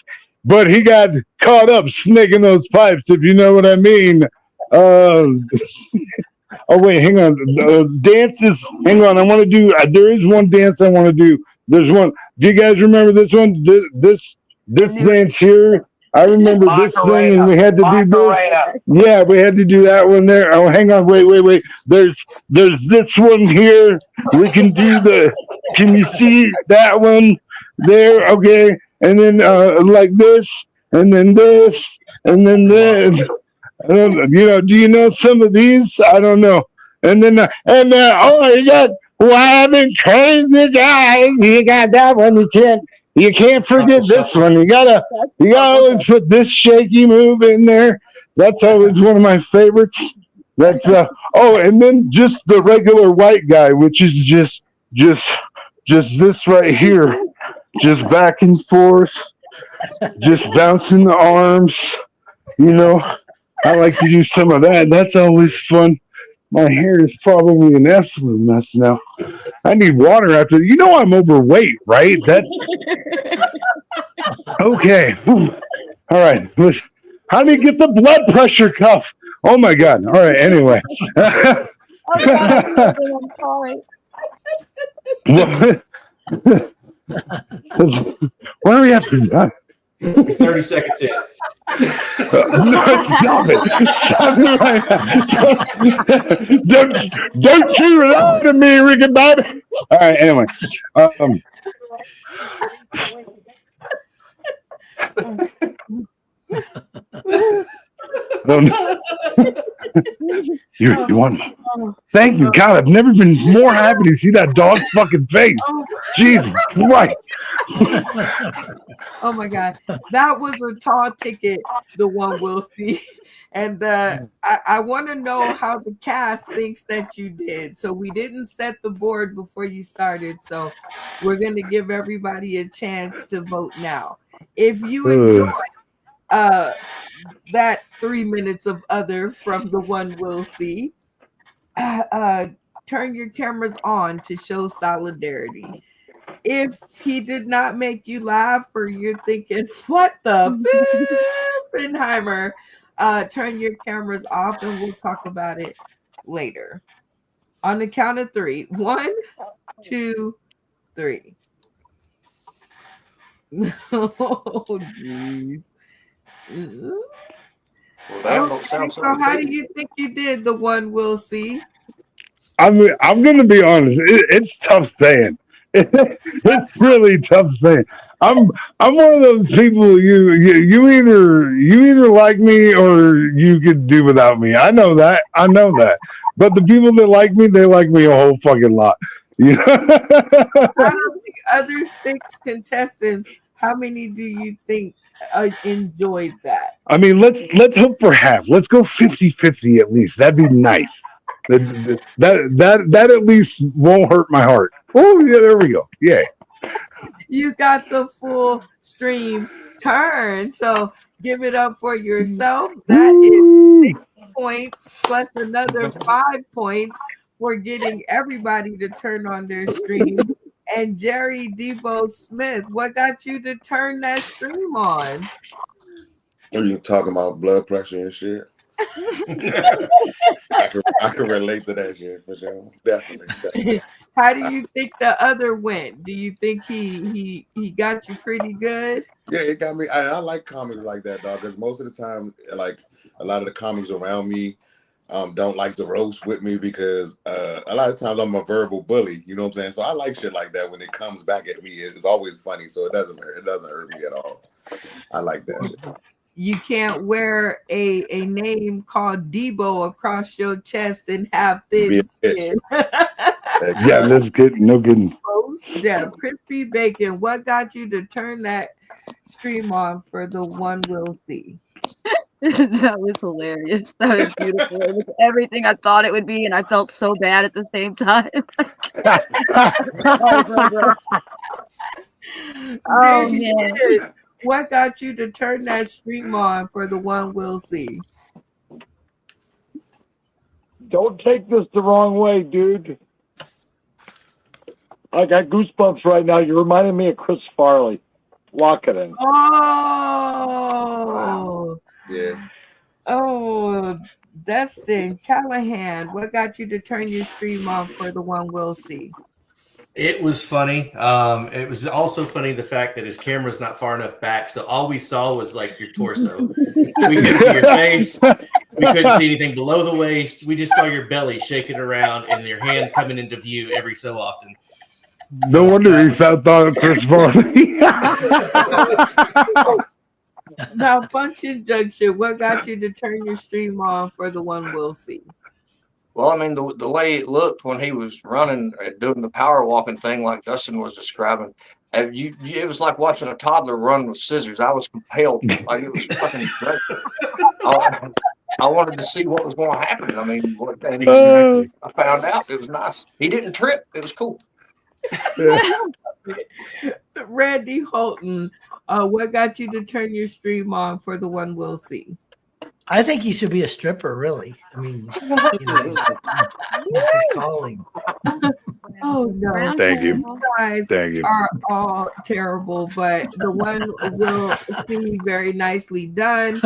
but he got caught up snaking those pipes, if you know what I mean. Oh wait, hang on. Dances. Hang on. I want to do. There is one dance I want to do. There's one. Do you guys remember this one? This dance here. I remember this thing, and we had to do this. Yeah, we had to do that one there. Oh, hang on. Wait. There's this one here. We can do the. Can you see that one there? Okay, and then like this, and then this, and then this. I don't know, do you know some of these? I don't know. And then, oh, you got wild and crazy guys. You got that one. You can't forget this one. You gotta always put this shaky move in there. That's always one of my favorites. That's and then just the regular white guy, which is just this right here, just back and forth, just bouncing the arms, I like to do some of that. That's always fun. My hair is probably an absolute mess now. I need water after. I'm overweight, right? That's okay. All right. How do you get the blood pressure cuff? Oh my God. All right. Anyway. I'm sorry. Where are we at for that? 30 seconds in. No, stop it. Stop it right now. Don't you lie to me, Ricky Bobby. All right, anyway. You want me? Thank you, God. I've never been more happy to see that dog's fucking face. Jesus Christ. Oh my God. That was a tall ticket, the one we'll see. And I want to know how the cast thinks that you did. So we didn't set the board before you started. So we're going to give everybody a chance to vote now. If you enjoy that 3 minutes of other from the one we'll see, turn your cameras on to show solidarity. If he did not make you laugh or you're thinking, what the Oppenheimer, turn your cameras off and we'll talk about it later. On the count of 3. 1, 2, 3. Oh, geez. Well, that don't sound so how do you think you did the one we'll see? I'm going to be honest. It's tough saying. It's really tough saying. I'm one of those people. You either like me or you could do without me. I know that. But the people that like me, they like me a whole fucking lot. Out of the other 6 contestants, how many do you think enjoyed that? I mean, let's hope for half. Let's go 50-50 at least. That'd be nice. That at least won't hurt my heart. Oh yeah, there we go. Yeah. You got the full stream turn, so give it up for yourself. That is 6 points plus another 5 points for getting everybody to turn on their stream. And Jerry Devo Smith, what got you to turn that stream on? Are you talking about blood pressure and shit? I can relate to that shit for sure. Definitely. How do you think the other went? Do you think he got you pretty good? Yeah, it got me. I like comics like that, dog. Because most of the time, like a lot of the comics around me, don't like to roast with me because a lot of times I'm a verbal bully. You know what I'm saying? So I like shit like that when it comes back at me. It's always funny, so it doesn't hurt me at all. I like that shit. You can't wear a name called Debo across your chest and have thin skin. Yeah, let's get no good. That a crispy bacon. What got you to turn that stream on for the one we'll see? That was hilarious. That was beautiful. It was everything I thought it would be, and I felt so bad at the same time. Oh, man. What got you to turn that stream on for the one we'll see? Don't take this the wrong way, dude. I got goosebumps right now. You're reminding me of Chris Farley. Lock it in. Oh. Yeah. Oh, Dustin Callahan, what got you to turn your stream on for the one we'll see? It was funny. It was also funny the fact that his camera's not far enough back, so all we saw was like your torso. We couldn't see your face. We couldn't see anything below the waist. We just saw your belly shaking around and your hands coming into view every so often. No wonder he thought Chris Farley. Malfunction Junction, what got you to turn your stream on for the one we'll see? Well, I mean, the way it looked when he was running and doing the power walking thing, like Dustin was describing, it was like watching a toddler run with scissors. I was compelled, like it was fucking great. I wanted to see what was going to happen. I mean, exactly. I found out it was nice. He didn't trip. It was cool. Randy Holton, what got you to turn your stream on for the one we'll see? I think he should be a stripper, really. I mean, this is calling. Oh no! Thank you. You guys Thank you. are all terrible, but the one we'll see very nicely done.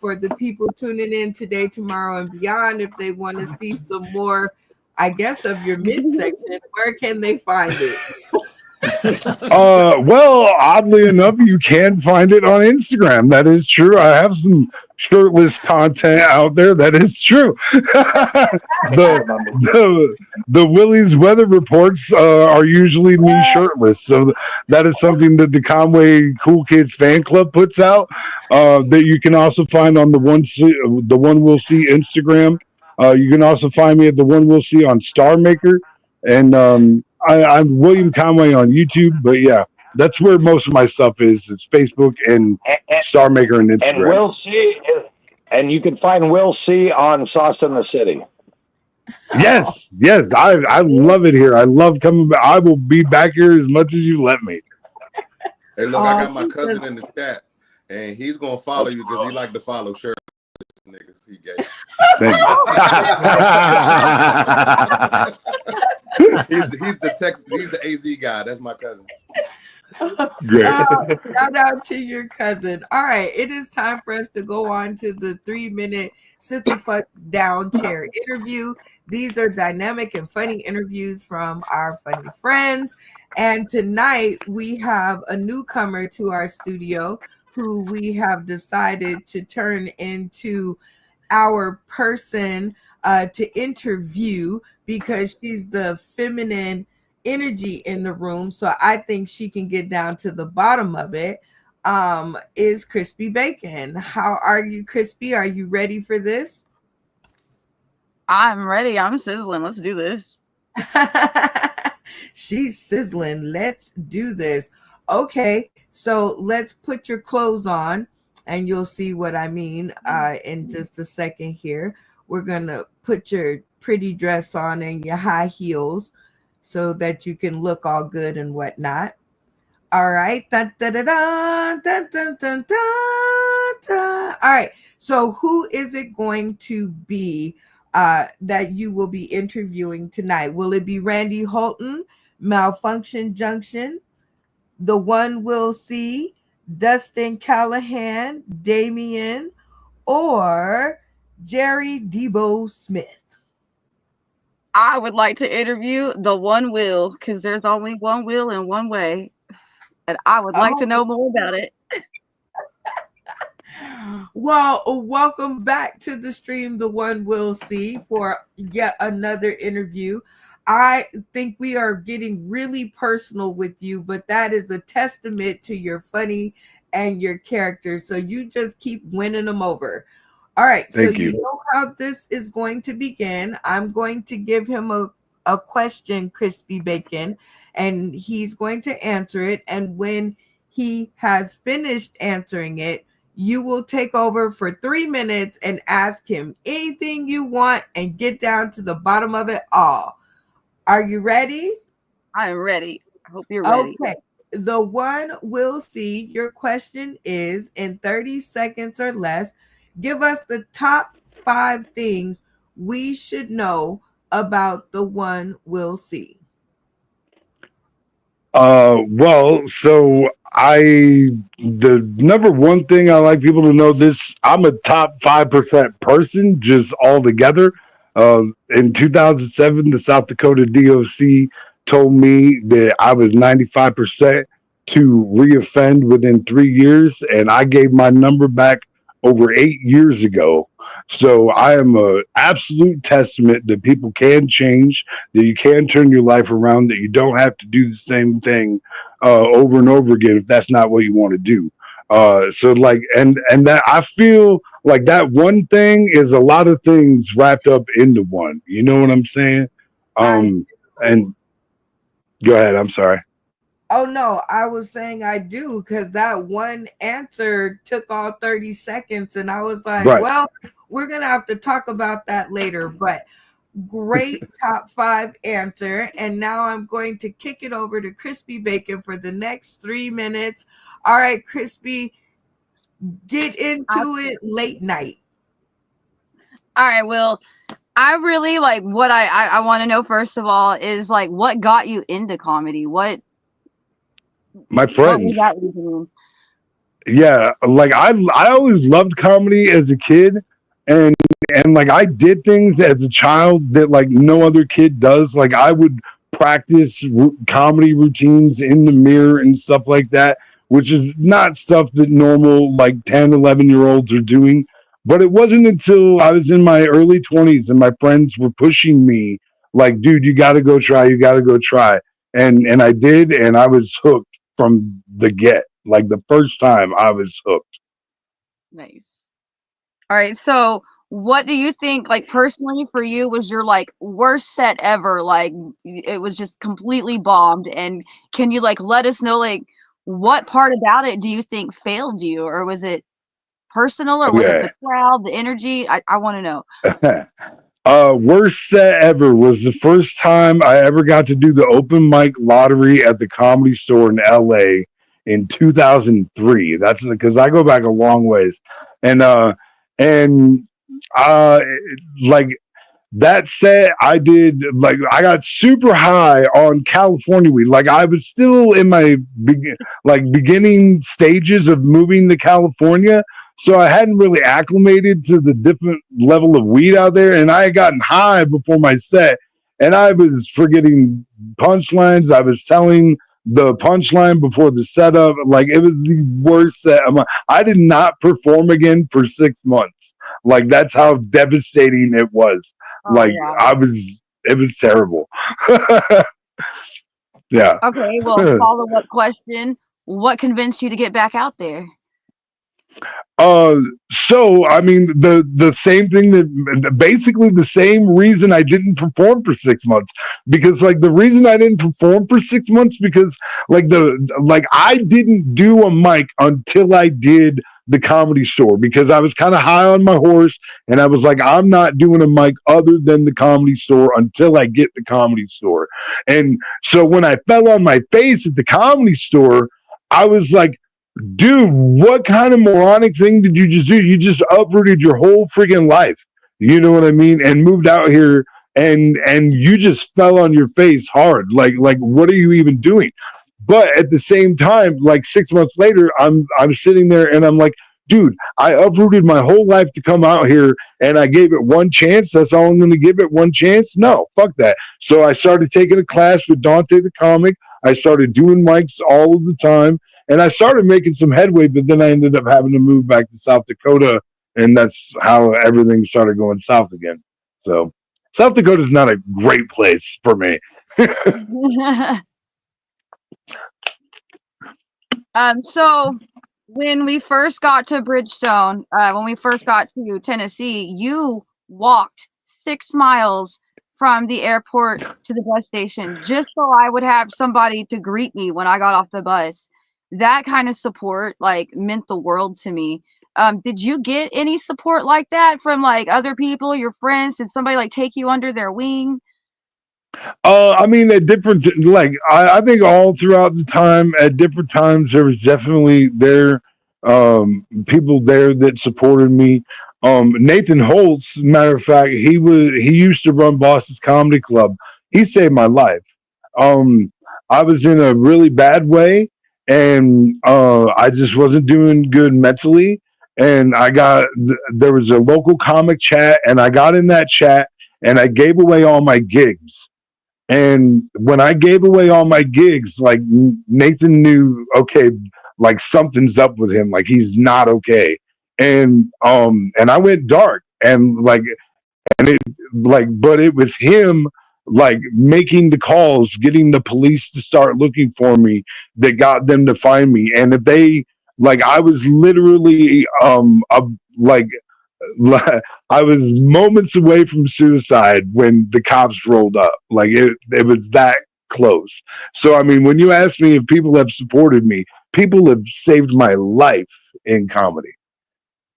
For the people tuning in today, tomorrow, and beyond, if they want to see some more, I guess, of your midsection, where can they find it? Well, oddly enough, you can find it on Instagram. That is true. I have some shirtless content out there. That is true. the Willie's weather reports are usually me shirtless. So that is something that the Conway Cool Kids fan club puts out. That you can also find on the one we'll see Instagram. You can also find me at the one we'll see on Star Maker, and I'm William Conway on YouTube, but yeah, that's where most of my stuff is. It's Facebook and Star Maker and Instagram. And Will C, and you can find Will C on Sauce in the City. Yes, I love it here. I love coming back. I will be back here as much as you let me. Hey, look, I got my cousin in the chat, and he's gonna follow you because he like to follow shirtless niggas. He gay. Thank He's the AZ guy. That's my cousin. Great. Shout out to your cousin. All right, it is time for us to go on to the 3-minute sit the fuck down chair interview. These are dynamic and funny interviews from our funny friends. And tonight we have a newcomer to our studio who we have decided to turn into our person to interview because she's the feminine energy in the room. So I think she can get down to the bottom of it. Is Crispy Bacon. How are you, Crispy? Are you ready for this? I'm ready. I'm sizzling. Let's do this. She's sizzling. Let's do this. Okay, so let's put your clothes on and you'll see what I mean in just a second here. We're going to put your pretty dress on and your high heels so that you can look all good and whatnot. All right. Dun, dun, dun, dun, dun, dun, dun, dun, dun. All right. So who is it going to be that you will be interviewing tonight? Will it be Randy Holton, Malfunction Junction, the one we'll see, Dustin Callahan, Damien, or Jerry Debo Smith? I would like to interview the one Will because there's only one Will and one way. And I would like to know more about it. Well, welcome back to the stream, The One Will See, for yet another interview. I think we are getting really personal with you, but that is a testament to your funny and your character. So you just keep winning them over. All right. Thank so you. you know how this is going to begin. I'm going to give him a question, Crispy Bacon, and he's going to answer it. And when he has finished answering it, you will take over for 3 minutes and ask him anything you want and get down to the bottom of it all. Are you ready? I am ready. I hope you're ready. Okay. The One Will See. Your question is, in 30 seconds or less, give us the top 5 things we should know about The One Will See. Well, so the number one thing I like people to know this, I'm a top 5% person, just all together. In 2007, the South Dakota DOC told me that I was 95% to reoffend within 3 years, and I gave my number back over 8 years ago. So I am a absolute testament that people can change, that you can turn your life around, that you don't have to do the same thing over and over again if that's not what you want to do. So like, and that I feel like that one thing is a lot of things wrapped up into one. You know what I'm saying? And go ahead. I'm sorry. Oh, no, I was saying I do, because that one answer took all 30 seconds. And I was like, Right. Well, we're going to have to talk about that later. But great top 5 answer. And now I'm going to kick it over to Crispy Bacon for the next 3 minutes. All right, Crispy, get into it. Late night. All right, well, I really like what I want to know, first of all, is like what got you into comedy? What My was friends. that reason? Yeah, like I always loved comedy as a kid, and like I did things as a child that like no other kid does. Like I would practice comedy routines in the mirror and stuff like that, which is not stuff that normal like 10, 11-year-olds are doing. But it wasn't until I was in my early 20s and my friends were pushing me like, dude, you got to go try. And I did, and I was hooked from the get. Like the first time I was hooked. Nice. All right, so what do you think, like personally for you, was your like worst set ever? Like it was just completely bombed, and can you like let us know like what part about it do you think failed you, or was it personal, or was it the crowd, the energy? I want to know. Worst set ever was the first time I ever got to do the open mic lottery at the Comedy Store in LA in 2003. That's because I go back a long ways. And like that set, I did, like, I got super high on California weed. Like I was still in my beginning stages of moving to California. So I hadn't really acclimated to the different level of weed out there. And I had gotten high before my set, and I was forgetting punchlines. I was telling the punchline before the setup. Like it was the worst set. I did not perform again for 6 months. Like that's how devastating it was. It was terrible. Yeah. Okay, well, follow-up question. What convinced you to get back out there? So I mean the same thing, that basically the same reason I didn't perform for 6 months, because like the reason I didn't perform for 6 months, because I didn't do a mic until I did the Comedy Store, because I was kind of high on my horse, and I was like, I'm not doing a mic other than the Comedy Store until I get the Comedy Store. And so when I fell on my face at the Comedy Store, I was like, dude, what kind of moronic thing did you just do? You just uprooted your whole freaking life. You know what I mean? And moved out here, and you just fell on your face hard. Like what are you even doing? But at the same time, like 6 months later, I'm sitting there and I'm like, dude, I uprooted my whole life to come out here, and I gave it one chance. That's all I'm going to give it, one chance? No, fuck that. So I started taking a class with Dante the comic. I started doing mics all of the time, and I started making some headway. But then I ended up having to move back to South Dakota, and that's how everything started going south again. So South Dakota is not a great place for me. So when we first got to Bridgestone, when we first got to Tennessee, you walked 6 miles from the airport to the bus station just so I would have somebody to greet me when I got off the bus. That kind of support like meant the world to me. Did you get any support like that from like other people, your friends? Did somebody like take you under their wing? I mean, at different, like, I think all throughout the time, at different times, there was definitely people there that supported me. Nathan Holtz, matter of fact, he used to run Boss's Comedy Club. He saved my life. I was in a really bad way, and I just wasn't doing good mentally. And there was a local comic chat, and I got in that chat, and I gave away all my gigs. And when I gave away all my gigs, like Nathan knew, okay, like something's up with him, like he's not okay. And I went dark, and but it was him like making the calls, getting the police to start looking for me, that got them to find me. And if they I was literally I was moments away from suicide when the cops rolled up. Like it was that close. So I mean, when you ask me if people have supported me, people have saved my life in comedy.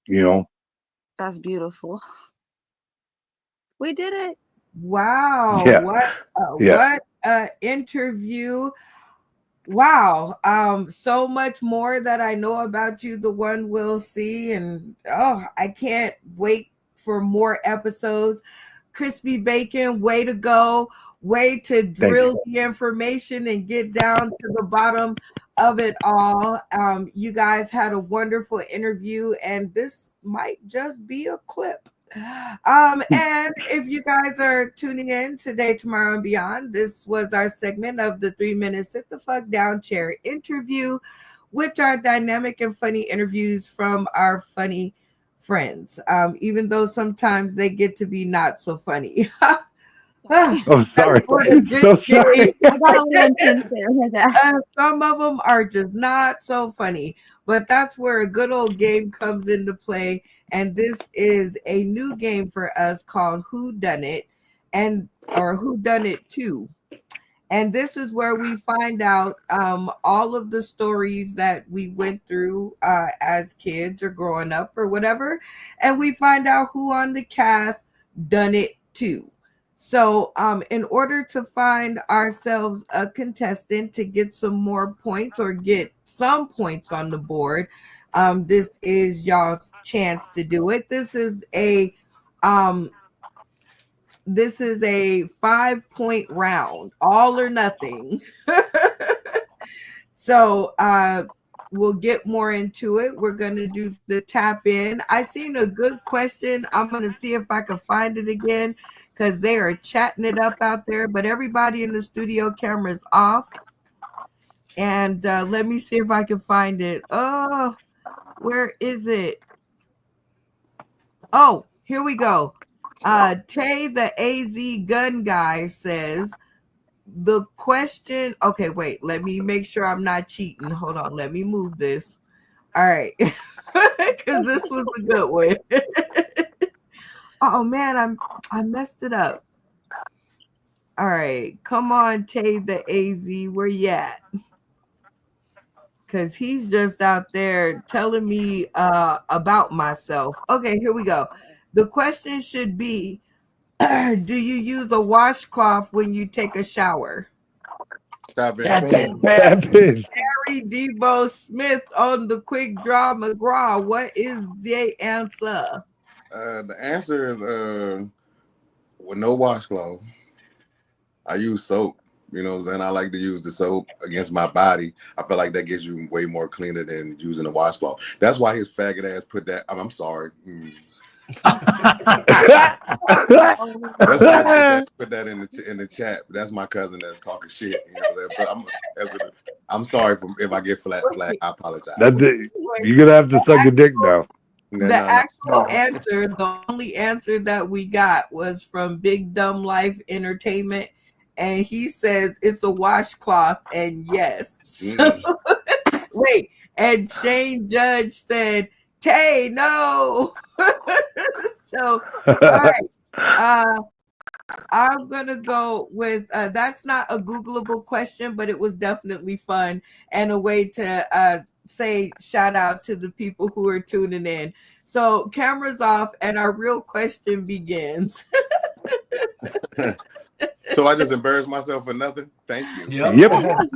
You know, That's beautiful. We did it. Wow. Yeah. What interview. Wow. So much more that I know about you, the one we'll see. And I can't wait for more episodes. Crispy Bacon, way to go. Way to drill the information and get down to the bottom of it all. You guys had a wonderful interview, and this might just be a clip. And if you guys are tuning in today, tomorrow, and beyond, this was our segment of the 3-minute sit the fuck down chair interview, which are dynamic and funny interviews from our funny friends, even though sometimes they get to be not so funny. oh, sorry. So sorry. I got a little intense there with that. Some of them are just not so funny, but that's where a good old game comes into play. And this is a new game for us called Who Done It, or Who Done It 2. And this is where we find out all of the stories that we went through as kids or growing up or whatever. And we find out who on the cast done it too. So in order to find ourselves a contestant to get some more points or get some points on the board, this is y'all's chance to do it. This is a 5-point round, all or nothing. So we'll get more into it. We're going to do the tap in. I seen a good question. I'm going to see if I can find it again, because they are chatting it up out there, but everybody in the studio camera is off. And let me see if I can find it. Oh, where is it? Oh, here we go. Tay, the AZ gun guy, says the question. Okay, wait, let me make sure I'm not cheating. Hold on, let me move this. All right, because this was a good one. Oh man, I messed it up. All right, come on, Tay, the AZ, where you at? Because he's just out there telling me about myself. Okay, here we go. The question should be, do you use a washcloth when you take a shower? Stop it. Harry Debo Smith on the Quick Draw McGraw. What is the answer? The answer is with no washcloth. I use soap. You know what I'm saying? I like to use the soap against my body. I feel like that gets you way more cleaner than using a washcloth. That's why his faggot ass put that. I'm sorry. That's why I put that in the chat. That's my cousin that's talking shit. You know, but I'm sorry if I get flat. I apologize. You're gonna have to suck a dick now. The actual answer, the only answer that we got was from Big Dumb Life Entertainment, and he says it's a washcloth, and yes. So, wait, and Shane Judge said, "Tay, no." So, all right. I'm gonna go with that's not a Googleable question, but it was definitely fun and a way to say shout out to the people who are tuning in. So cameras off and our real question begins. So I just embarrassed myself for nothing. Thank you. Yep. Welcome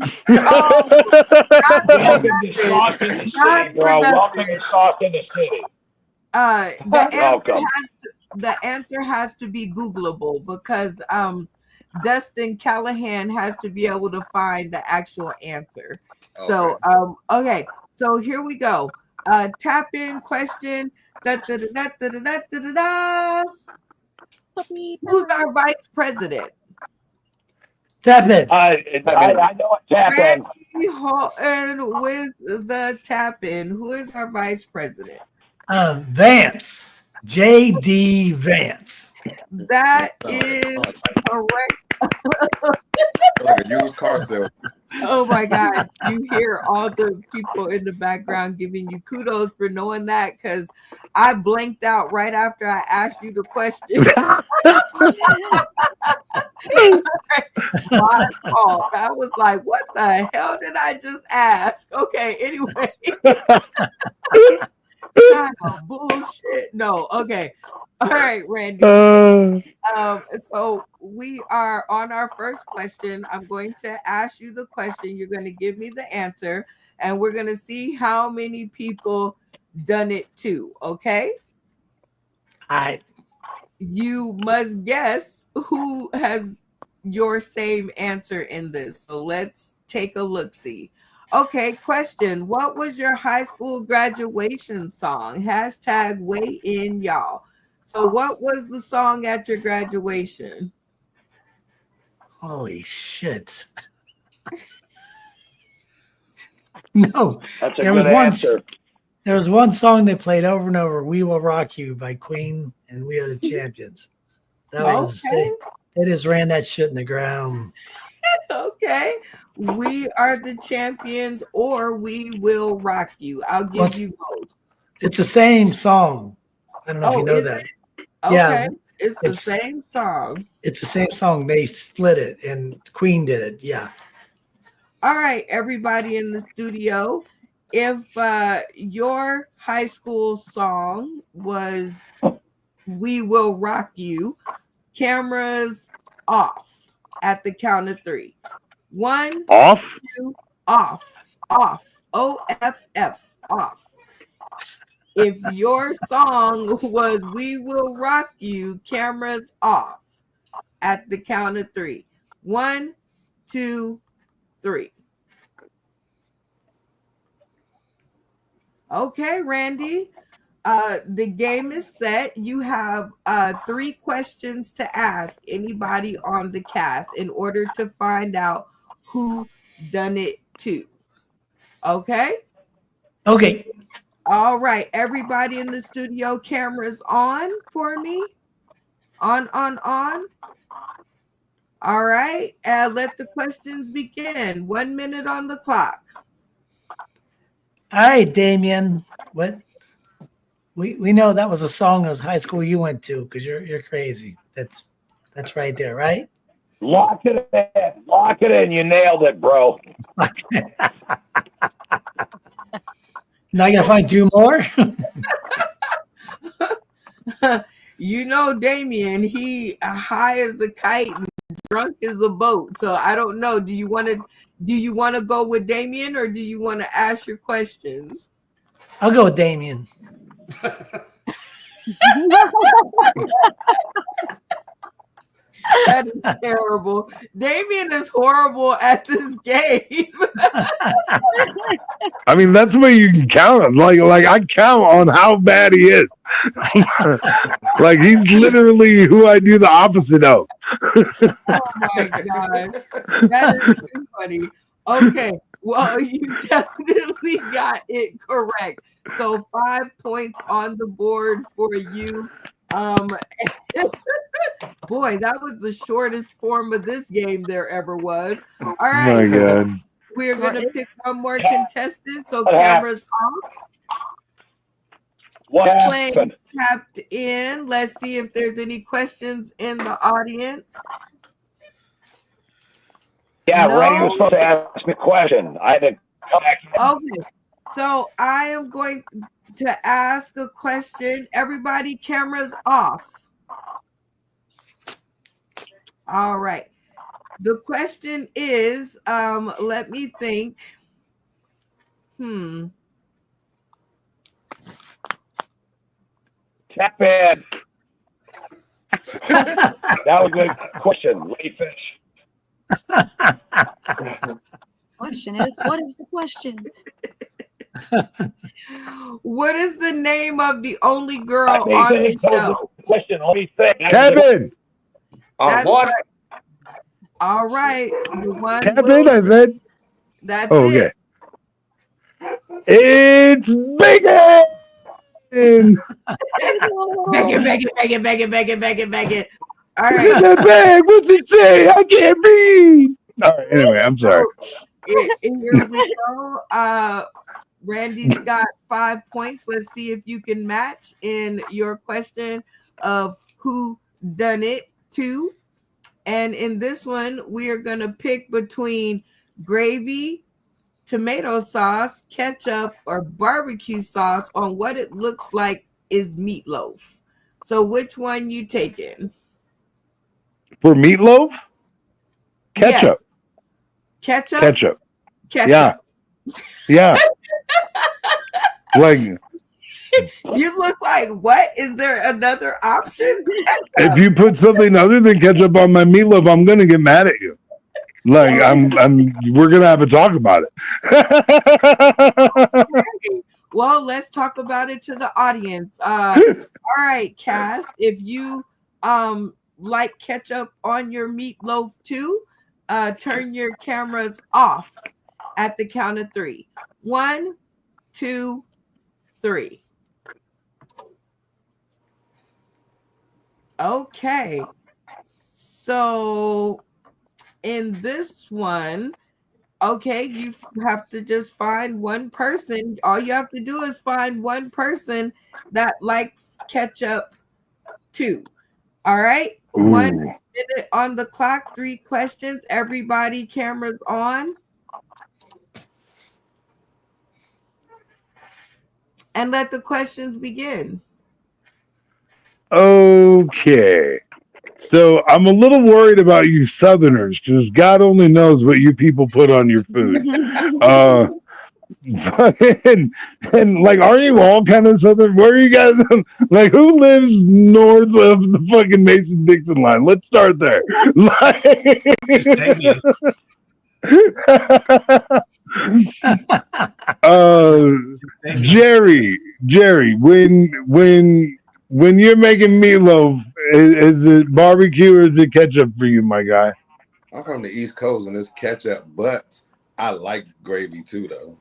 to Sauce in the City. The answer has to be Googleable because Dustin Callahan has to be able to find the actual answer. Okay. So okay, so here we go. Tap in question. Who's our vice president? Tap in. I know it. Tap in. And with the tap in, who is our vice president? Vance. J.D. Vance. That is correct. Like a used car sale. Oh my God. You hear all the people in the background giving you kudos for knowing that because I blanked out right after I asked you the question. My fault. I was like, what the hell did I just ask? Okay, anyway. Kind of bullshit. No, okay. All right, Randy. So we are on our first question. I'm going to ask you the question. You're going to give me the answer, and we're going to see how many people done it too. Okay. All right. You must guess who has your same answer in this. So let's take a look-see. Okay, question. What was your high school graduation song? Hashtag weigh in, y'all. So what was the song at your graduation? Holy shit. No. That's a good answer. There was one song they played over and over, We Will Rock You by Queen and We Are the Champions. That was they just ran that shit in the ground. Okay. We Are the Champions or We Will Rock You. I'll give you both. It's the same song. I don't know if you know that. Okay. Yeah, it's the same song. It's the same song. They split it and Queen did it. Yeah. All right, everybody in the studio. If your high school song was We Will Rock You, cameras off at the count of 3. 1, Off? 2, off. OFF, off. If your song was We Will Rock You, cameras off at the count of 3. 1, 2, 3. Okay, Randy. The game is set. You have 3 questions to ask anybody on the cast in order to find out who done it too. Okay? Okay. All right. Everybody in the studio, cameras on for me. On. All right. Let the questions begin. 1 minute on the clock. All right, Damien. What? We know that was a song in high school you went to because you're crazy. That's right there, right? Lock it in. Lock it in. You nailed it, bro. Now you gotta find 2 more. You know, Damien, he high as a kite and drunk as a boat. So I don't know. Do you want to go with Damien or do you want to ask your questions? I'll go with Damien. That is terrible. Damien is horrible at this game. I mean, that's the way you can count him. Like I count on how bad he is. Like he's literally who I do the opposite of. Oh my god, that is too funny. Okay, well, you definitely got it correct. So 5 points on the board for you. Boy, that was the shortest form of this game there ever was. All right, My God. we're gonna pick one more contestant. So cameras off. What Playing happened? tapped in. Let's see if there's any questions in the audience. Yeah, No. Randy was supposed to ask me a question. I had to come back. Okay, so I am going to ask a question. Everybody, cameras off. All right. The question is, let me think. Tap in. That was a good question. Let me finish. Question is, what is the question? What is the name of the only girl Let me on the think. show? Question. Let me think. Kevin. On That's what? right. All right. The one Kevin, I said. that's Oh, it. okay. It's Bacon. Beg it. All In right. the bag. What's it say? I can't read. All right. Anyway, I'm sorry. Here we go. Randy's got 5 points. Let's see if you can match in your question of who done it to. And in this one, we are going to pick between gravy, tomato sauce, ketchup, or barbecue sauce on what it looks like is meatloaf. So which one you taking? For meatloaf? Ketchup. Yes. Ketchup. Ketchup. Yeah. Like, You look like, what? Is there another option? if you put something other than ketchup on my meatloaf, I'm gonna get mad at you. Like, we're gonna have a talk about it. Well, let's talk about it to the audience. All right, Cass, if you like ketchup on your meatloaf too, turn your cameras off at the count of 3. 1, 2, 3. Okay. So in this one, okay, you have to just find one person. All you have to do is find one person that likes ketchup too. All right. Ooh. 1 minute on the clock, 3 questions. Everybody, cameras on. And let the questions begin. Okay. So I'm a little worried about you Southerners because God only knows what you people put on your food. And like, are you all kind of Southern? Where are you guys? Like, who lives north of the fucking Mason-Dixon line? Let's start there. Like, Just take you. Jerry, when you're making meatloaf, is it barbecue or is it ketchup for you, my guy? I'm from the East Coast and it's ketchup, but I like gravy too, though.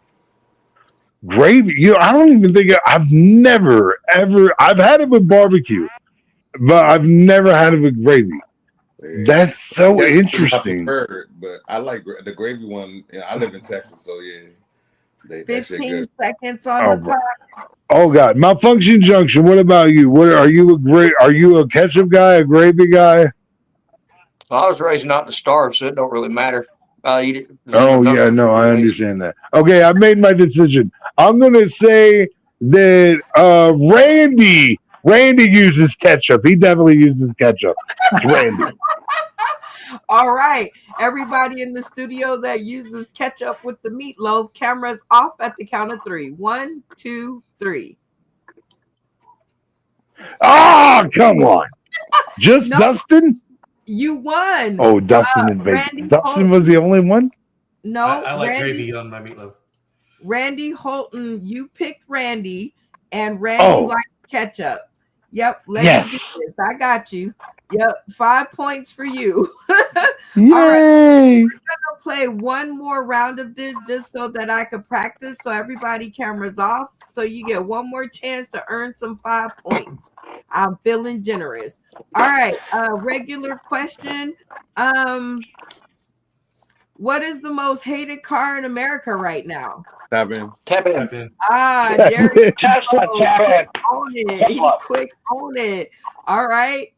Gravy? I don't even think I've never ever. I've had it with barbecue, but I've never had it with gravy. Yeah. That's so That's interesting. my preferred, but I like the gravy one. Yeah, I live in Texas, so yeah. That shit 15 good. seconds on the clock. Oh God, Malfunction Junction. What about you? What are you Are you a ketchup guy, a gravy guy? I was raised not to starve, so it don't really matter. I eat it. Oh yeah, no, I understand that. Okay, I made my decision. I'm gonna say that Randy uses ketchup. He definitely uses ketchup. It's Randy. All right. Everybody in the studio that uses ketchup with the meatloaf, cameras off at the count of 3. 1, 2, 3. Oh, come on. Just No. Dustin? You won. Oh, Dustin and Randy Bacon. Dustin was the only one? No, I like Randy, gravy on my meatloaf. Randy Holton, you picked Randy, and Randy likes ketchup. Yep, let me do this. I got you. Yep, 5 points for you. Yay! All right, we're gonna play one more round of this just so that I can practice. So everybody, cameras off. So you get one more chance to earn some 5 points. I'm feeling generous. All right, regular question. What is the most hated car in America right now? Tap in. Tap in. Tap in. Jerry. Tesla, Quick on it. He quick on it. All right.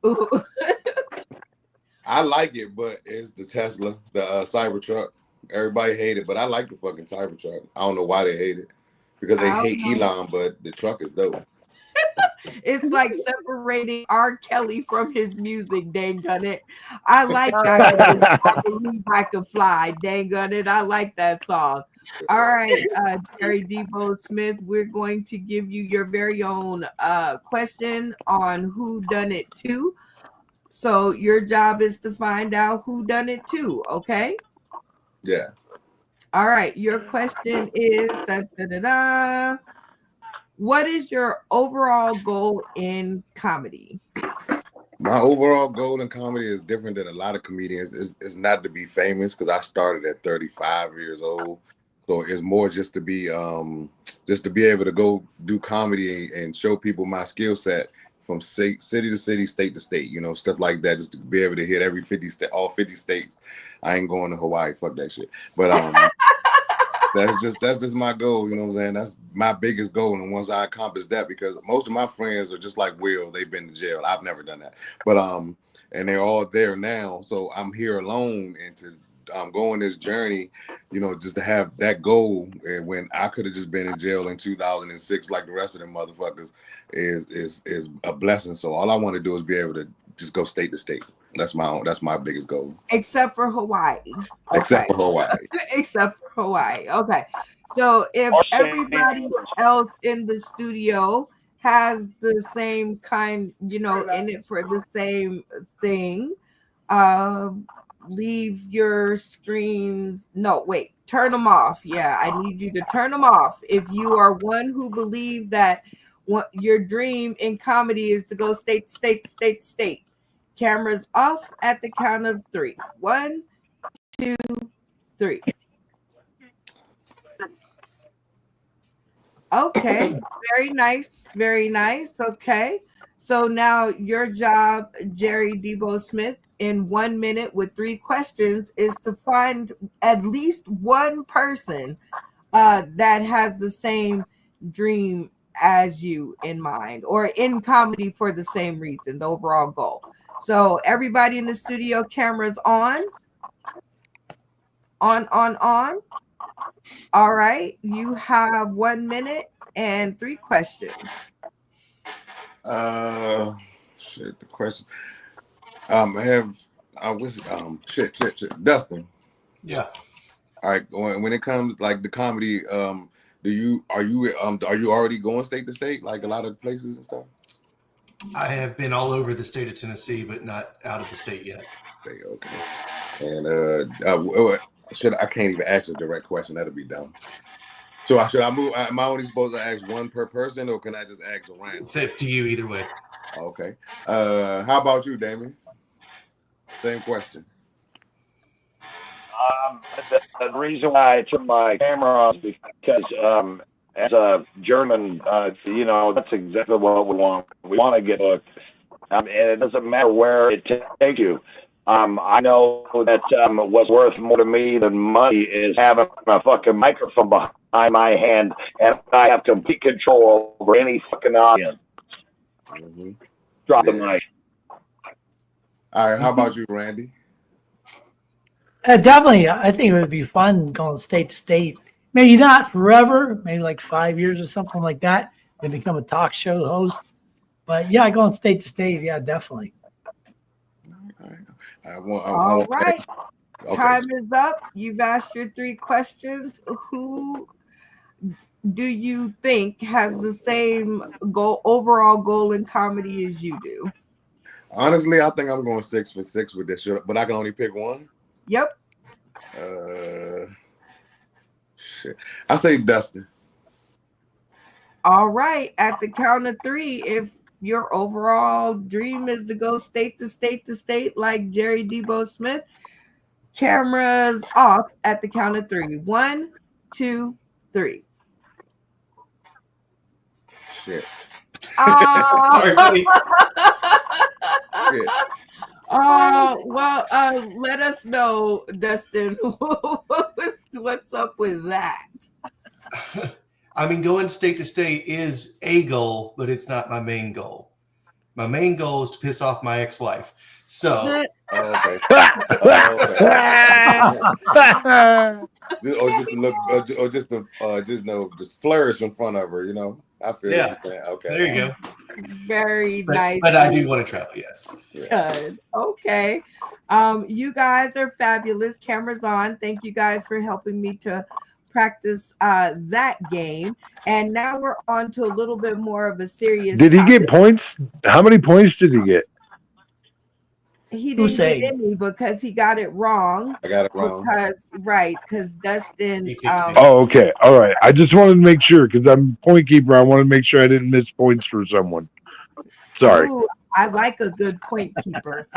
I like it, but it's the Tesla, the Cybertruck. Everybody hate it, but I like the fucking Cybertruck. I don't know why they hate it. Because they hate Elon, but the truck is dope. It's like separating R. Kelly from his music, dang on it. I like that. I believe I can fly, dang on it. I like that song. All right, Jerry Debo Smith, we're going to give you your very own question on Who Done It Too. So your job is to find out who done it too, okay? Yeah. All right, your question is what is your overall goal in comedy? My overall goal in comedy is different than a lot of comedians. Is not to be famous because I started at 35 years old. So it's more just to be able to go do comedy and show people my skill set from city to city, state to state, you know, stuff like that. Just to be able to hit every 50 state, all 50 states. I ain't going to Hawaii, fuck that shit. But that's just my goal, you know what I'm saying? That's my biggest goal. And once I accomplish that, because most of my friends are just like Will, they've been to jail. I've never done that. But and they're all there now. So I'm here alone, and to go on this journey, you know, just to have that goal, and when I could have just been in jail in 2006 like the rest of them motherfuckers is a blessing. So all I want to do is be able to just go state to state. That's my biggest goal. Except for Hawaii. Okay. Except for Hawaii. Except for Hawaii. Okay. So if everybody else in the studio has the same kind, you know, in it for the same thing, leave your screens. No, wait, turn them off. Yeah, I need you to turn them off. If you are one who believe that what your dream in comedy is to go state to state to state to state. Cameras off at the count of 3. 1, 2, 3. Okay, very nice, very nice. Okay, so now your job, Jerry Debo Smith, in 1 minute with 3 questions is to find at least one person that has the same dream as you in mind, or in comedy for the same reason, the overall goal. So everybody in the studio, cameras on. On. All right, you have 1 minute and 3 questions. Shit, the question. Dustin. Yeah. All right. When it comes like the comedy, are you already going state to state like a lot of places and stuff? I have been all over the state of Tennessee, but not out of the state yet. Okay. And I can't even ask a direct question. That'll be dumb. So should I move? Am I only supposed to ask one per person, or can I just ask around? It's up to you either way. Okay. How about you, Damien? Same question. The reason why I took my camera off is because as a German, you know, that's exactly what we want. We want to get booked, and it doesn't matter where it takes you. I know that what's worth more to me than money is having a fucking microphone behind my hand, and I have complete control over any fucking audience. Mm-hmm. Drop the mic. All right, how about you, Randy? Definitely, I think it would be fun going state to state. Maybe not forever, maybe like 5 years or something like that, then become a talk show host. But yeah, going state to state, yeah, definitely. All right. Okay. Time is up. You've asked your 3 questions. Who do you think has the same overall goal in comedy as you do? Honestly, I think I'm going 6 for 6 with this shit, but I can only pick one. Yep. shit. I say Dustin. All right. At the count of 3, if your overall dream is to go state to state to state like Jerry Debo Smith, cameras off at the count of 3. 1, 2, 3. Shit. Sorry, buddy. Shit. Well, let us know, Dustin, what's up with that? I mean, going state to state is a goal, but it's not my main goal. My main goal is to piss off my ex-wife. So, Oh, okay. Or just to look, or just to just flourish in front of her. You know, I feel. Yeah. Okay. there you go. Very nice. But I do want to travel, yes. Good. Okay. You guys are fabulous. Cameras on. Thank you guys for helping me to practice that game. And now we're on to a little bit more of a serious Did he topic. get points? How many points did he get? He Who didn't say? get any because he got it wrong. I got it wrong. Because Dustin He picked me. Oh, okay. All right. I just wanted to make sure because I'm point keeper. I want to make sure I didn't miss points for someone. Sorry. Ooh, I like a good point keeper.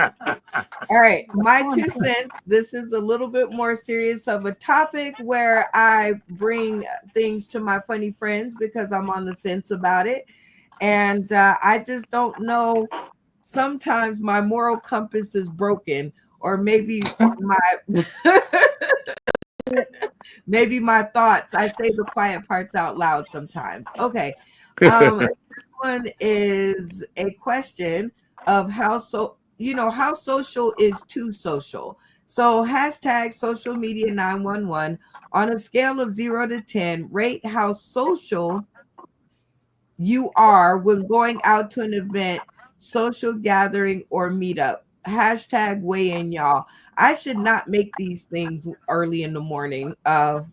All right, my 2 cents. This is a little bit more serious of a topic where I bring things to my funny friends because I'm on the fence about it. And I just don't know. Sometimes my moral compass is broken, or maybe my thoughts. I say the quiet parts out loud sometimes. Okay. This one is a question of how social is too social. So hashtag social media 911 on a scale of 0 to 10, rate how social you are when going out to an event, social gathering, or meetup. Hashtag weigh in, y'all. I should not make these things early in the morning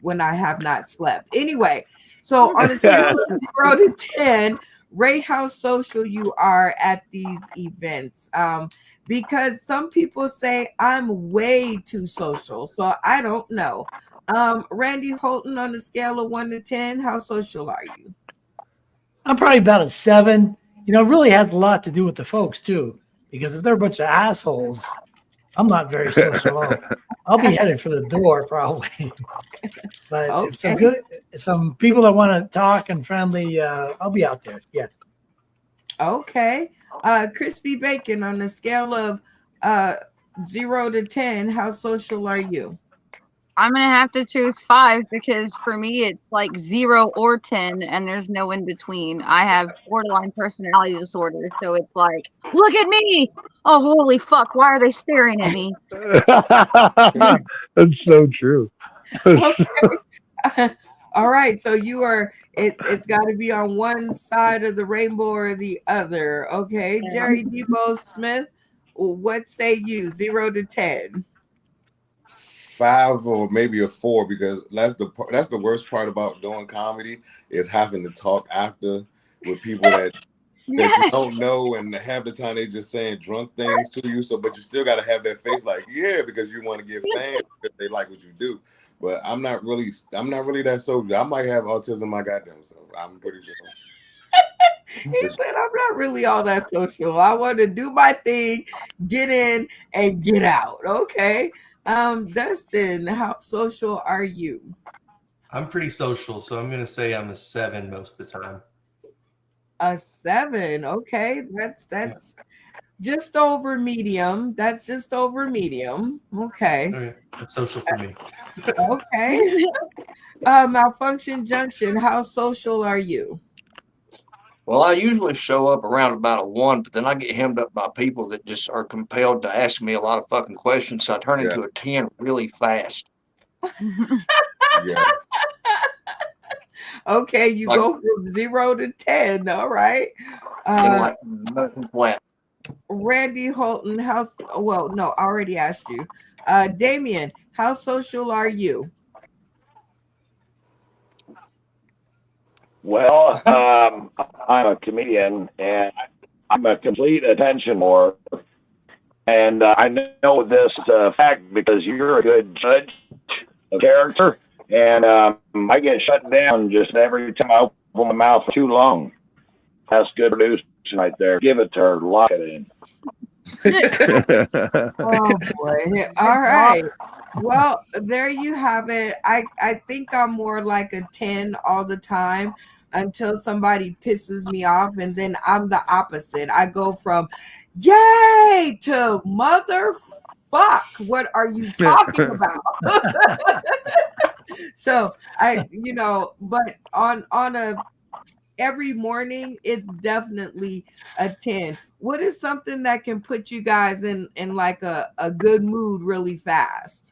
when I have not slept. Anyway, so on a scale of 0 to 10, rate how social you are at these events. Because some people say I'm way too social, so I don't know. Randy Holton, on a scale of 1 to 10, how social are you? I'm probably about a 7. You know, it really has a lot to do with the folks too, because if they're a bunch of assholes, I'm not very social at all. I'll be headed for the door probably. But if some people that want to talk and friendly, I'll be out there. Yeah. Okay. Crispy Bacon, on a scale of 0 to 10, how social are you? I'm gonna have to choose 5 because for me it's like 0 or 10, and there's no in between. I have borderline personality disorder, so it's like, look at me! Oh, holy fuck! Why are they staring at me? That's so true. Okay. All right. So you are. It's got to be on one side of the rainbow or the other. Okay. Yeah. Jerry Debo Smith, what say you? 0 to 10. 5 or maybe a 4, because that's the worst part about doing comedy is having to talk after with people that you don't know, and half the time they just saying drunk things to you. So, but you still got to have that face like, yeah, because you want to get fans because they like what you do. But I'm not really that social. I might have autism, my goddamn self. I'm pretty sure. He said, I'm not really all that social. I want to do my thing, get in and get out. Okay. Dustin, how social are you? I'm pretty social, so I'm going to say I'm a 7 most of the time. A 7. Okay. That's just over medium. That's just over medium. Okay. Okay. That's social for me. Okay. Malfunction Junction, how social are you? Well, I usually show up around about a 1, but then I get hemmed up by people that just are compelled to ask me a lot of fucking questions. So I turn into a 10 really fast. Yeah. Okay, you go from 0 to 10. All right. Like nothing flat. Randy Holton, I already asked you. Damien, how social are you? Well, I'm a comedian, and I'm a complete attention whore. And I know this fact because you're a good judge of character. and I get shut down just every time I open my mouth for too long. That's good producing right there. Give it to her, lock it in. Oh boy. All right. Well, there you have it. I think I'm more like a 10 all the time until somebody pisses me off, and then I'm the opposite. I go from yay to motherfuck. What are you talking about? So but on a every morning it's definitely a 10. What is something that can put you guys in like a good mood really fast?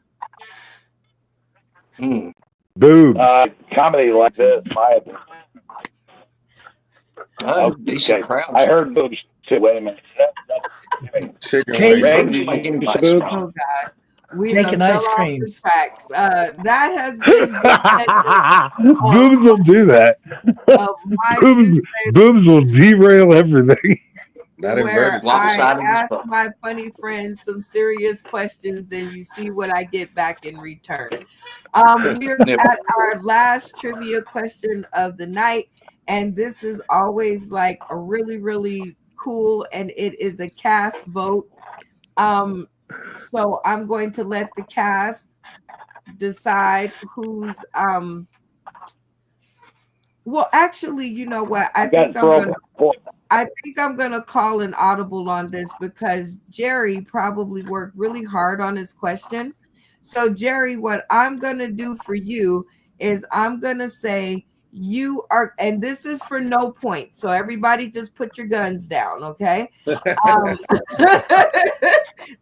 Boobs. Comedy like this, my opinion. Decent crowds. I heard boobs too. Wait a minute. Chicken Cake. wings. Oh God. We Cake and fell ice off the creams. tracks. That has been Boobs will do that. my Boobs will derail everything. Not where inverted. I Lopsided as ask fuck. my funny friends some serious questions, and you see what I get back in return. We're at our last trivia question of the night, and this is always like a really, really cool, and it is a cast vote. So I'm going to let the cast decide who's well, actually, you know what? I think I'm gonna call an audible on this because Jerry probably worked really hard on his question. So Jerry, what I'm gonna do for you is I'm gonna say you are, and this is for no point. So everybody just put your guns down, okay?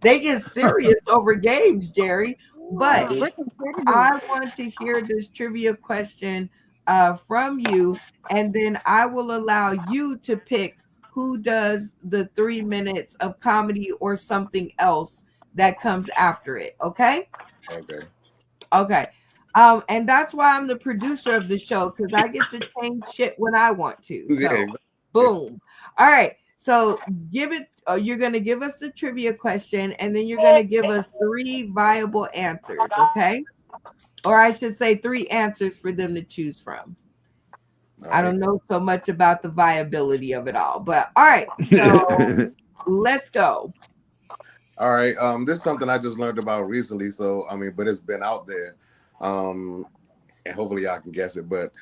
They get serious over games, Jerry. But I want to hear this trivia question from you, and then I will allow you to pick who does the 3 minutes of comedy or something else that comes after it. Okay. Okay. And that's why I'm the producer of the show, because I get to change shit when I want to. So, Yeah. boom. All right. So give it. You're going to give us the trivia question, and then you're going to give us 3 viable answers. Okay. Or I should say 3 answers for them to choose from. I don't know so much about the viability of it all, but all right. So let's go. All right. This is something I just learned about recently. So, I mean, but it's been out there. And hopefully y'all can guess it. But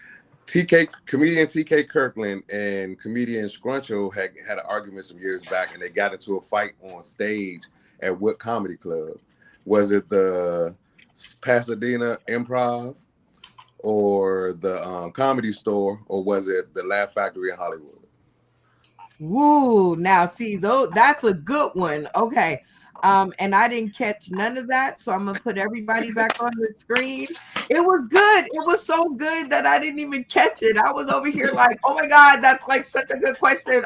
comedian TK Kirkland and comedian Scruncho had an argument some years back, and they got into a fight on stage at what comedy club? Was it the Pasadena Improv or the Comedy Store, or was it the Laugh Factory in Hollywood? Woo! Now see, though, that's a good one. Okay. And I didn't catch none of that, so I'm gonna put everybody back on the screen. It was good. It was so good that I didn't even catch it. I was over here like, oh my God, that's like such a good question.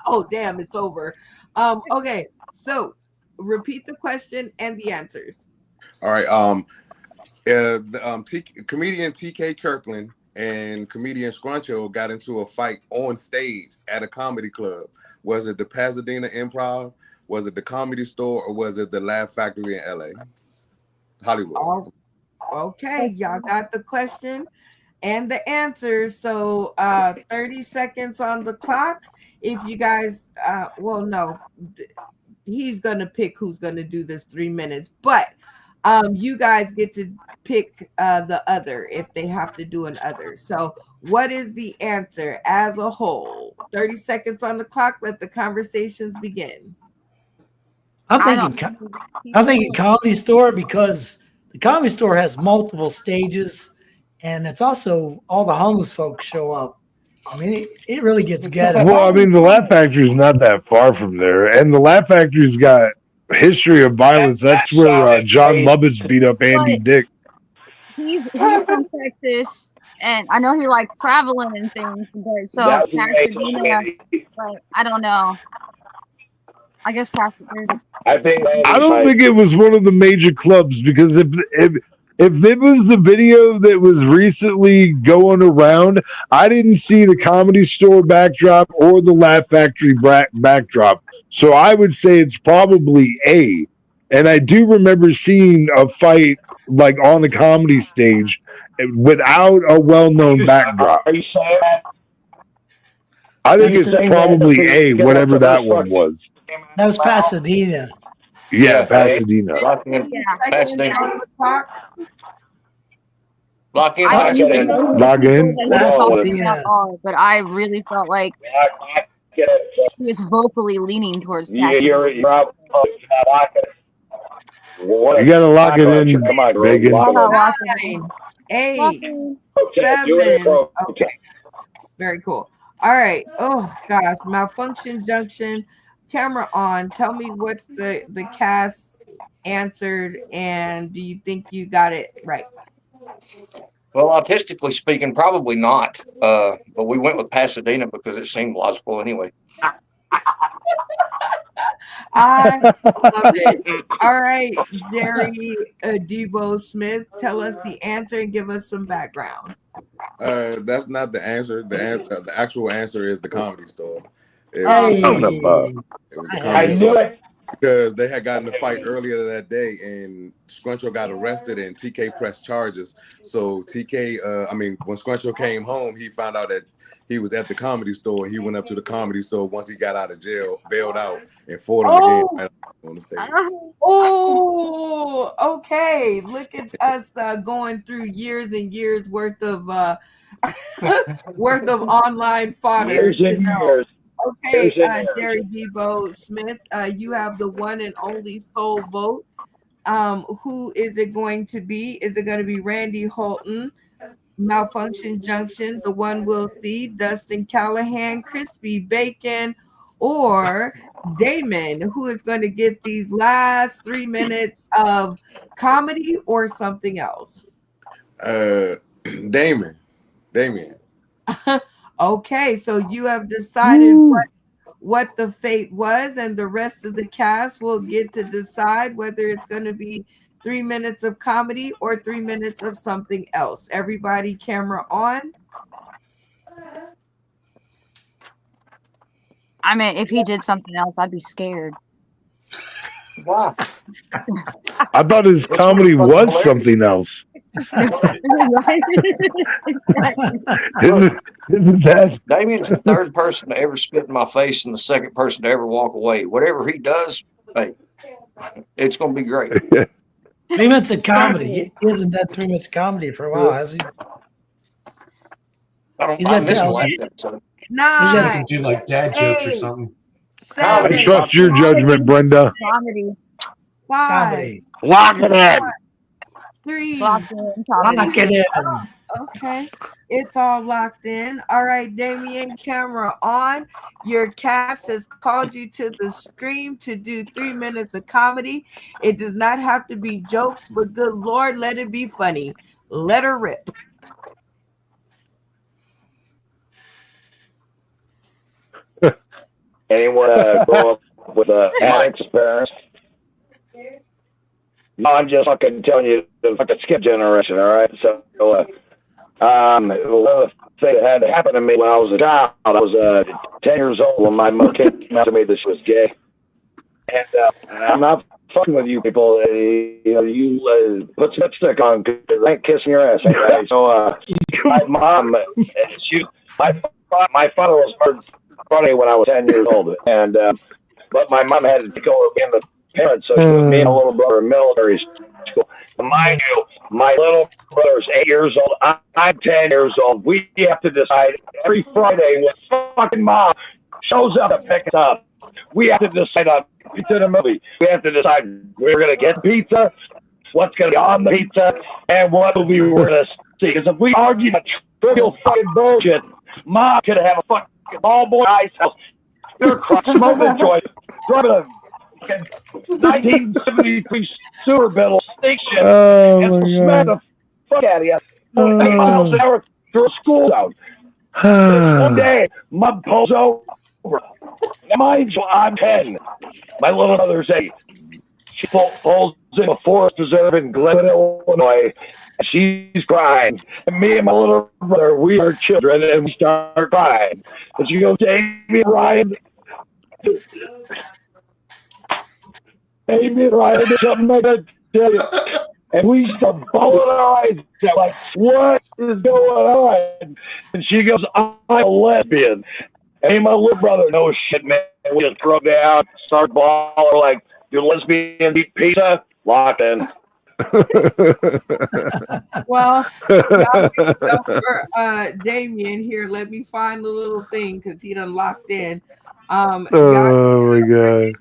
Oh damn, it's over. Okay, so repeat the question and the answers. All right. Comedian TK Kirkland and comedian Scruncho got into a fight on stage at a comedy club. Was it the Pasadena Improv? Was it the Comedy Store, or was it the Laugh Factory in LA? Hollywood. Okay, y'all got the question and the answers. So 30 seconds on the clock. If you guys, well, no, he's going to pick who's going to do this 3 minutes, but you guys get to pick the other if they have to do an other. So what is the answer as a whole? 30 seconds on the clock. Let the conversations begin. I'm thinking Comedy Store, because the Comedy Store has multiple stages, and it's also all the homeless folks show up. I mean, it really gets ghetto. Well, I mean, the Laugh Factory is not that far from there, and the Laugh Factory's got history of violence. That's where John Lovitz beat up Andy Dick. He's from Texas, and I know he likes traveling and things, but so Pasadena, but I don't know. I guess Pasadena. I don't think it was one of the major clubs, because if it was the video that was recently going around, I didn't see the Comedy Store backdrop or the Laugh Factory backdrop. So I would say it's probably A. And I do remember seeing a fight like on the comedy stage without a well-known backdrop. Are you saying that? I think That's it's the- probably Get A, up whatever the that first one fucking- was. That was Pasadena. Yeah, Yeah, Pasadena. Lock in. Yeah. Pasadena. On the clock. Lock in. I don't Get even in. know Log in. who the talking Pasadena. about are, but I really felt like Get it. he was vocally leaning towards You're out. Lock it. What? You gotta lock it in, Come on, girl. Megan. Lock it in. 9, 8, Okay, do it, 7. bro. Okay. Very cool. All right. Oh gosh, malfunction junction. Camera on. Tell me what the cast answered, and do you think you got it right? Well, artistically speaking, probably not. But we went with Pasadena because it seemed logical anyway. I love it. All right, Jerry Debo Smith, tell us the answer and give us some background. That's not the answer. The actual answer is the Comedy Store. It Hey. was the I Comedy knew Store. it. Because they had gotten a fight earlier that day, and Scruncho got arrested, and TK pressed charges. So when Scruncho came home, he found out that he was at the Comedy Store. He went up to the Comedy Store once he got out of jail, bailed out, and fought him again right on the stage. Oh, okay. Look at us going through years and years worth of online fodder. Years to and know. years. Okay, Years and years. Jerry Debo Smith, you have the one and only sole vote. Who is it going to be? Is it going to be Randy Holton, Malfunction Junction, the one we'll see, Dustin Callahan, Crispy Bacon, or Damon, who is going to get these last 3 minutes of comedy or something else? Damon. Okay, so you have decided what the fate was, and the rest of the cast will get to decide whether it's going to be 3 minutes of comedy or 3 minutes of something else. Everybody, camera on. I mean, if he did something else, I'd be scared. Wow. I thought his comedy was something else. Isn't that? Damien's the third person to ever spit in my face and the second person to ever walk away. Whatever he does, hey, it's going to be great. 3 minutes of comedy. He hasn't done 3 minutes of comedy for a while, has he? I He's I got missed the talent. last episode. He's got- You 9, can do like dad jokes or 8, something. 7, Trust your judgment, Brenda. Comedy. 5, Comedy. Lock it in. 3. Lock in, comedy. Lock it in. Okay, it's all locked in. All right, Damien, camera on. Your cast has called you to the stream to do 3 minutes of comedy. It does not have to be jokes, but good Lord, let it be funny. Let her rip. Anyone grow up with addicts parents? No, I'm just fucking telling you the fucking skip generation, all right? So, one of the things that had happened to me when I was a child, I was 10 years old when my mother came out to me that she was gay. And I'm not fucking with you people. You put some lipstick on because I ain't kissing your ass. Anyway. So, my mom, my father was murdered funny when I was 10 years old, and but my mom had to take over being the parent, so she was me and my little brother in military school. And mind you, my little brother's 8 years old. I'm 10 years old. We have to decide every Friday when fucking mom shows up to pick us up. We have to decide on pizza in a movie. We have to decide we're gonna get pizza, what's gonna be on the pizza, and what movie we're gonna see. Because if we argue about trivial fucking bullshit, mom could have a fucking all boy ice house. They're smoking joint, driving a 1973 sewer bill station, Oh and my smack the fuck out of you. 8 miles an hour through a school zone. One day, mom pulls over. Now, mind you, I'm 10. My little brother's 8. She pulls in a forest preserve in Glen, Illinois. She's crying. And me and my little brother, we are children, and we start crying. And she goes, Amy and Ryan. Amy and Ryan, there's something I gotta tell you. And we start bawling our eyes out, like, what is going on? And she goes, I'm a lesbian. Hey, my little brother, no shit, man. We just broke down, start bawling, like, do lesbians eat pizza? Locked in. Well, y'all can go for Damien here. Let me find the little thing because he done locked in. Y'all Oh my god.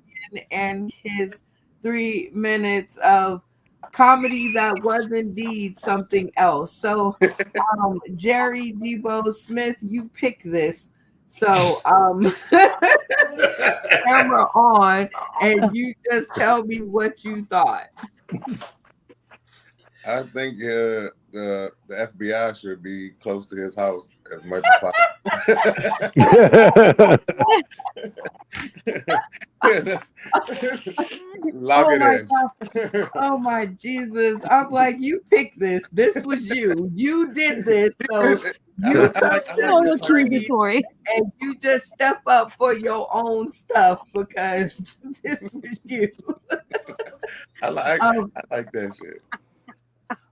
and his 3 minutes of comedy that was indeed something else. So, Jerry Debo Smith, you pick this. So, camera on, and you just tell me what you thought. I think the FBI should be close to his house as much as possible. Lock it in. God. Oh my Jesus. I'm like, you picked this. This was you. You did this. So you accusatory. and you just step up for your own stuff because this was you. I like that shit.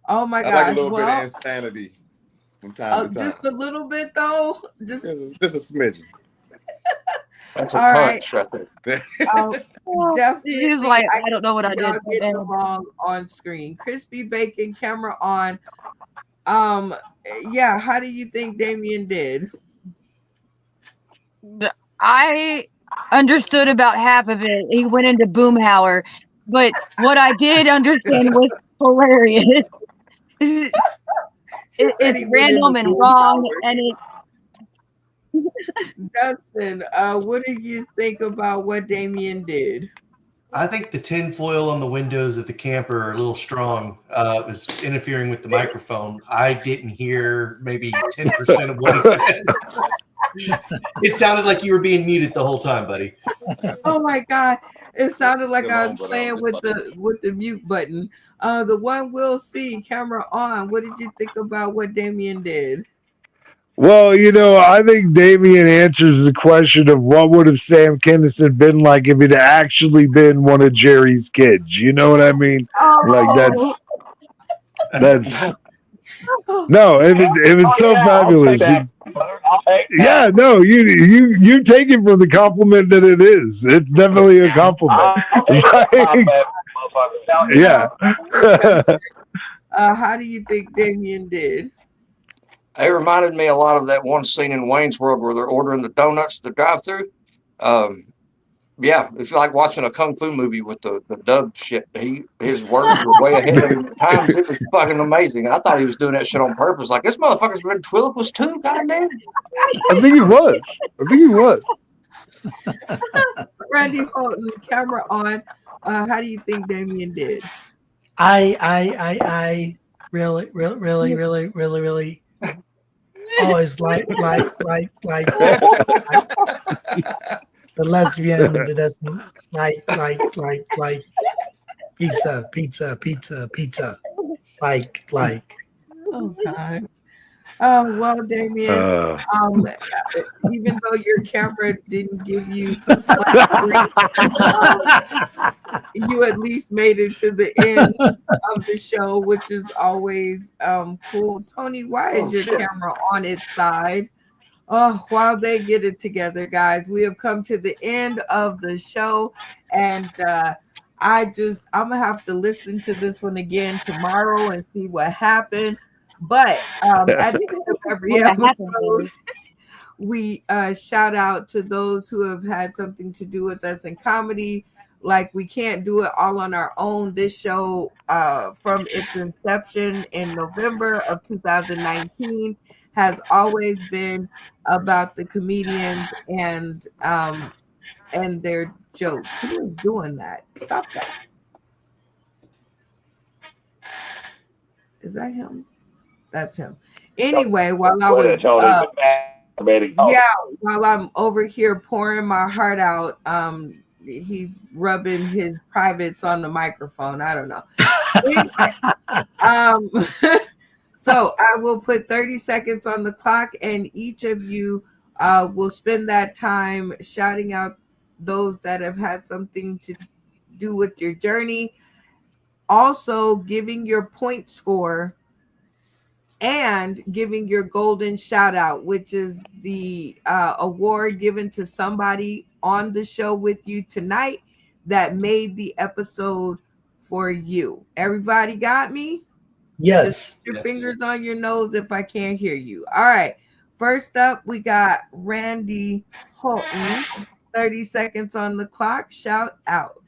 Oh my I gosh. like a little bit of insanity from time to time. Just a little bit though. Just a smidgen. That's a all punch right there. Definitely. He's like, I don't know what I did. Getting wrong on screen. Crispy bacon, camera on. Yeah, how do you think Damien did? I understood about half of it. He went into Boomhauer, but what I did understand was hilarious. It's random and wrong, and it. Dustin, what do you think about what Damien did? I think the tinfoil on the windows of the camper are a little strong. It was interfering with the microphone. I didn't hear maybe 10% of what he said. It sounded like you were being muted the whole time, buddy. Oh my God. It sounded like I was playing with the mute button. The one we'll see, camera on. What did you think about what Damien did? Well, I think Damien answers the question of what would have Sam Kinison been like if he'd actually been one of Jerry's kids. You know what I mean? Like that's no, it was so fabulous. Yeah, no, you take it for the compliment that it is. It's definitely a compliment. Yeah. How do you think Damien did? It reminded me a lot of that one scene in Wayne's World where they're ordering the donuts at the drive-thru. Yeah, it's like watching a kung fu movie with the dub shit. His words were way ahead of his times. It was fucking amazing. I thought he was doing that shit on purpose. Like, this motherfucker's been ventriloquist too, goddamn. I think he was. Randy Holton, camera on. How do you think Damien did? I really always like the lesbian that doesn't like pizza. Like. Oh God. Oh well, Damien. Even though your camera didn't give you, you at least made it to the end of the show, which is always cool. Tony, why is your camera on its side? Oh, while they get it together, guys, we have come to the end of the show, and I'm gonna have to listen to this one again tomorrow and see what happened. But at the end of every episode, we shout out to those who have had something to do with us in comedy. Like, we can't do it all on our own. This show, from its inception in November of 2019, has always been about the comedians and their jokes. Who is doing that? Stop that. Is that him? That's him. Anyway, while I was while I'm over here pouring my heart out, he's rubbing his privates on the microphone. I don't know. So I will put 30 seconds on the clock, and each of you will spend that time shouting out those that have had something to do with your journey. also giving your point score and giving your golden shout out, which is the award given to somebody on the show with you tonight that made the episode for you. Everybody got me? Yes. Your Yes. fingers on your nose if I can't hear you. All right. First up, we got Randy Holton. 30 seconds on the clock. Shout out.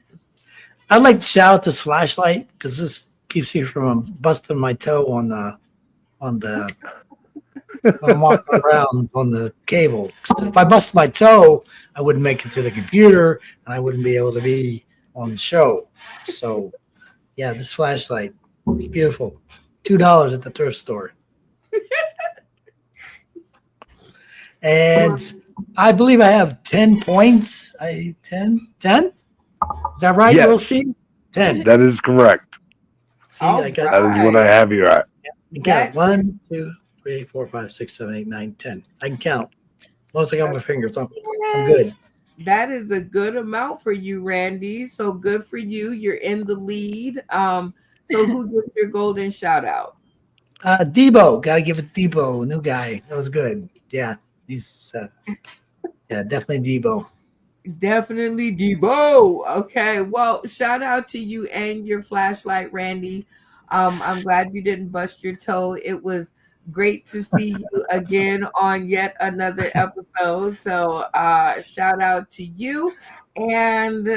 I'd like to shout out this flashlight because this keeps me from busting my toe on the when I'm walking around on the cable. So if I busted my toe, I wouldn't make it to the computer and I wouldn't be able to be on the show. So yeah, this flashlight is beautiful. $2 at the thrift store. And I believe I have 10 points. 10? Is that right? Yes. We'll see. 10. That is correct. See, I got That is what I have you at. I got 1, 2, 3, 4, 5, 6, 7, 8, 9, 10. I can count. As long as I got my fingers, I'm good. That is a good amount for you, Randy. So good for you. You're in the lead. So who gets your golden shout out? Debo, gotta give it Debo, new guy. That was good. Yeah, he's definitely Debo. Definitely Debo. Okay. Well, shout out to you and your flashlight, Randy. I'm glad you didn't bust your toe. It was great to see you again on yet another episode. So shout out to you. And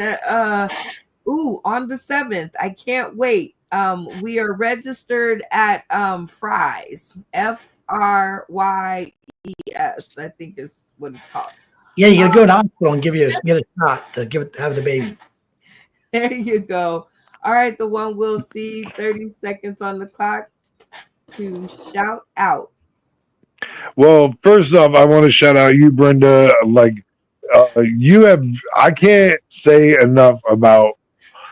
on the 7th, I can't wait. We are registered at Fry's, FRYES, I think is what it's called. Yeah, you gotta go to the hospital and get a shot to have the baby. There you go. All right, the one we'll see. 30 seconds on the clock to shout out. Well, first off, I want to shout out you, Brenda. I can't say enough about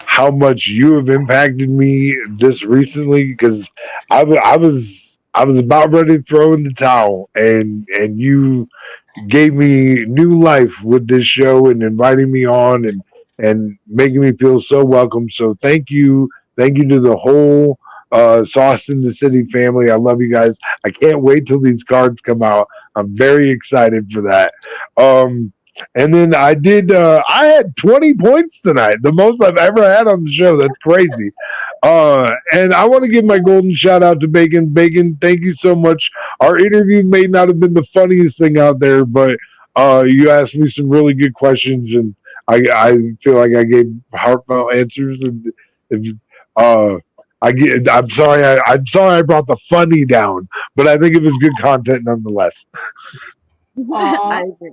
how much you have impacted me this recently, because I was about ready to throw in the towel, and you gave me new life with this show and inviting me on and making me feel so welcome. So thank you to the whole Sauce in the City family. I love you guys. I can't wait till these cards come out. I'm very excited for that. And then I had 20 points tonight, the most I've ever had on the show. That's crazy. And I want to give my golden shout out to Bacon. Bacon, thank you so much. Our interview may not have been the funniest thing out there, but you asked me some really good questions, and I feel like I gave heartfelt answers. And I'm sorry I brought the funny down, but I think it was good content nonetheless. I agree.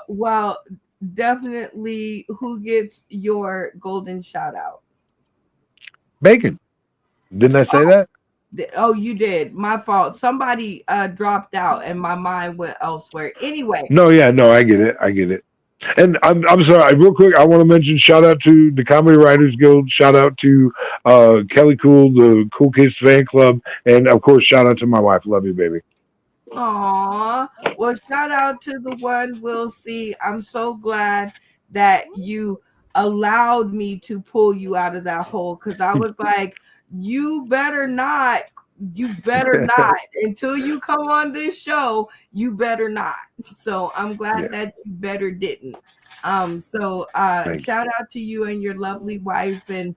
Well, definitely. Who gets your golden shout out? Bacon. Didn't I say that? Oh, you did. My fault. Somebody dropped out and my mind went elsewhere. Anyway. No, I get it. And I'm sorry, real quick, I want to mention shout out to the Comedy Writers Guild, shout out to Kelly Cool, the Cool Kids fan club, and of course shout out to my wife. Love you, baby. Aw. Well, shout out to the one we'll see. I'm so glad that you allowed me to pull you out of that hole, because I was like, you better not until you come on this show, you better not. So I'm glad that you better didn't. Shout out to you and your lovely wife, and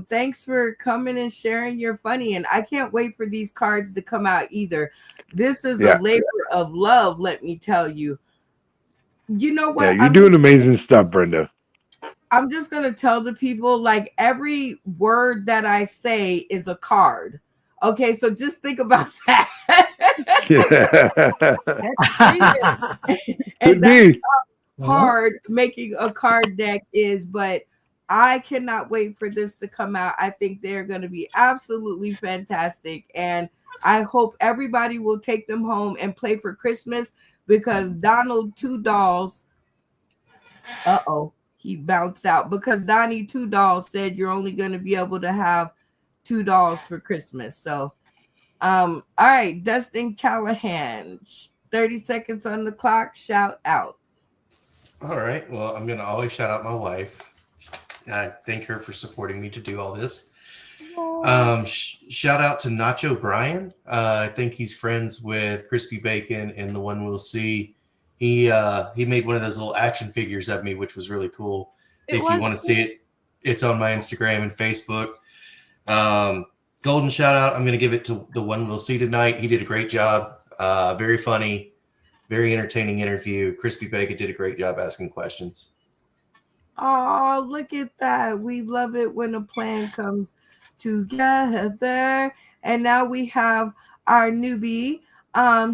thanks for coming and sharing your funny. And I can't wait for these cards to come out either. This is a labor of love, let me tell you. You know what? Yeah, you're doing amazing stuff, Brenda. I'm just going to tell the people, like, every word that I say is a card. Okay, so just think about that. And that's how hard making a card deck is, but I cannot wait for this to come out. I think they're going to be absolutely fantastic, and I hope everybody will take them home and play for Christmas, because Donald Two Dolls, he bounced out, because Donnie Two Dolls said you're only going to be able to have 2 dolls for Christmas. So, all right, Dustin Callahan, 30 seconds on the clock. Shout out. All right. Well, I'm going to always shout out my wife. I thank her for supporting me to do all this. Aw. Shout out to Nacho Bryan. I think he's friends with Crispy Bacon and the one we'll see. He made one of those little action figures of me, which was really cool. It If you was want to see it, it's on my Instagram and Facebook. Golden shout out. I'm going to give it to the one we'll see tonight. He did a great job. Very funny, very entertaining interview. Crispy Bacon did a great job asking questions. Oh, look at that. We love it when a plan comes together. And now we have our newbie,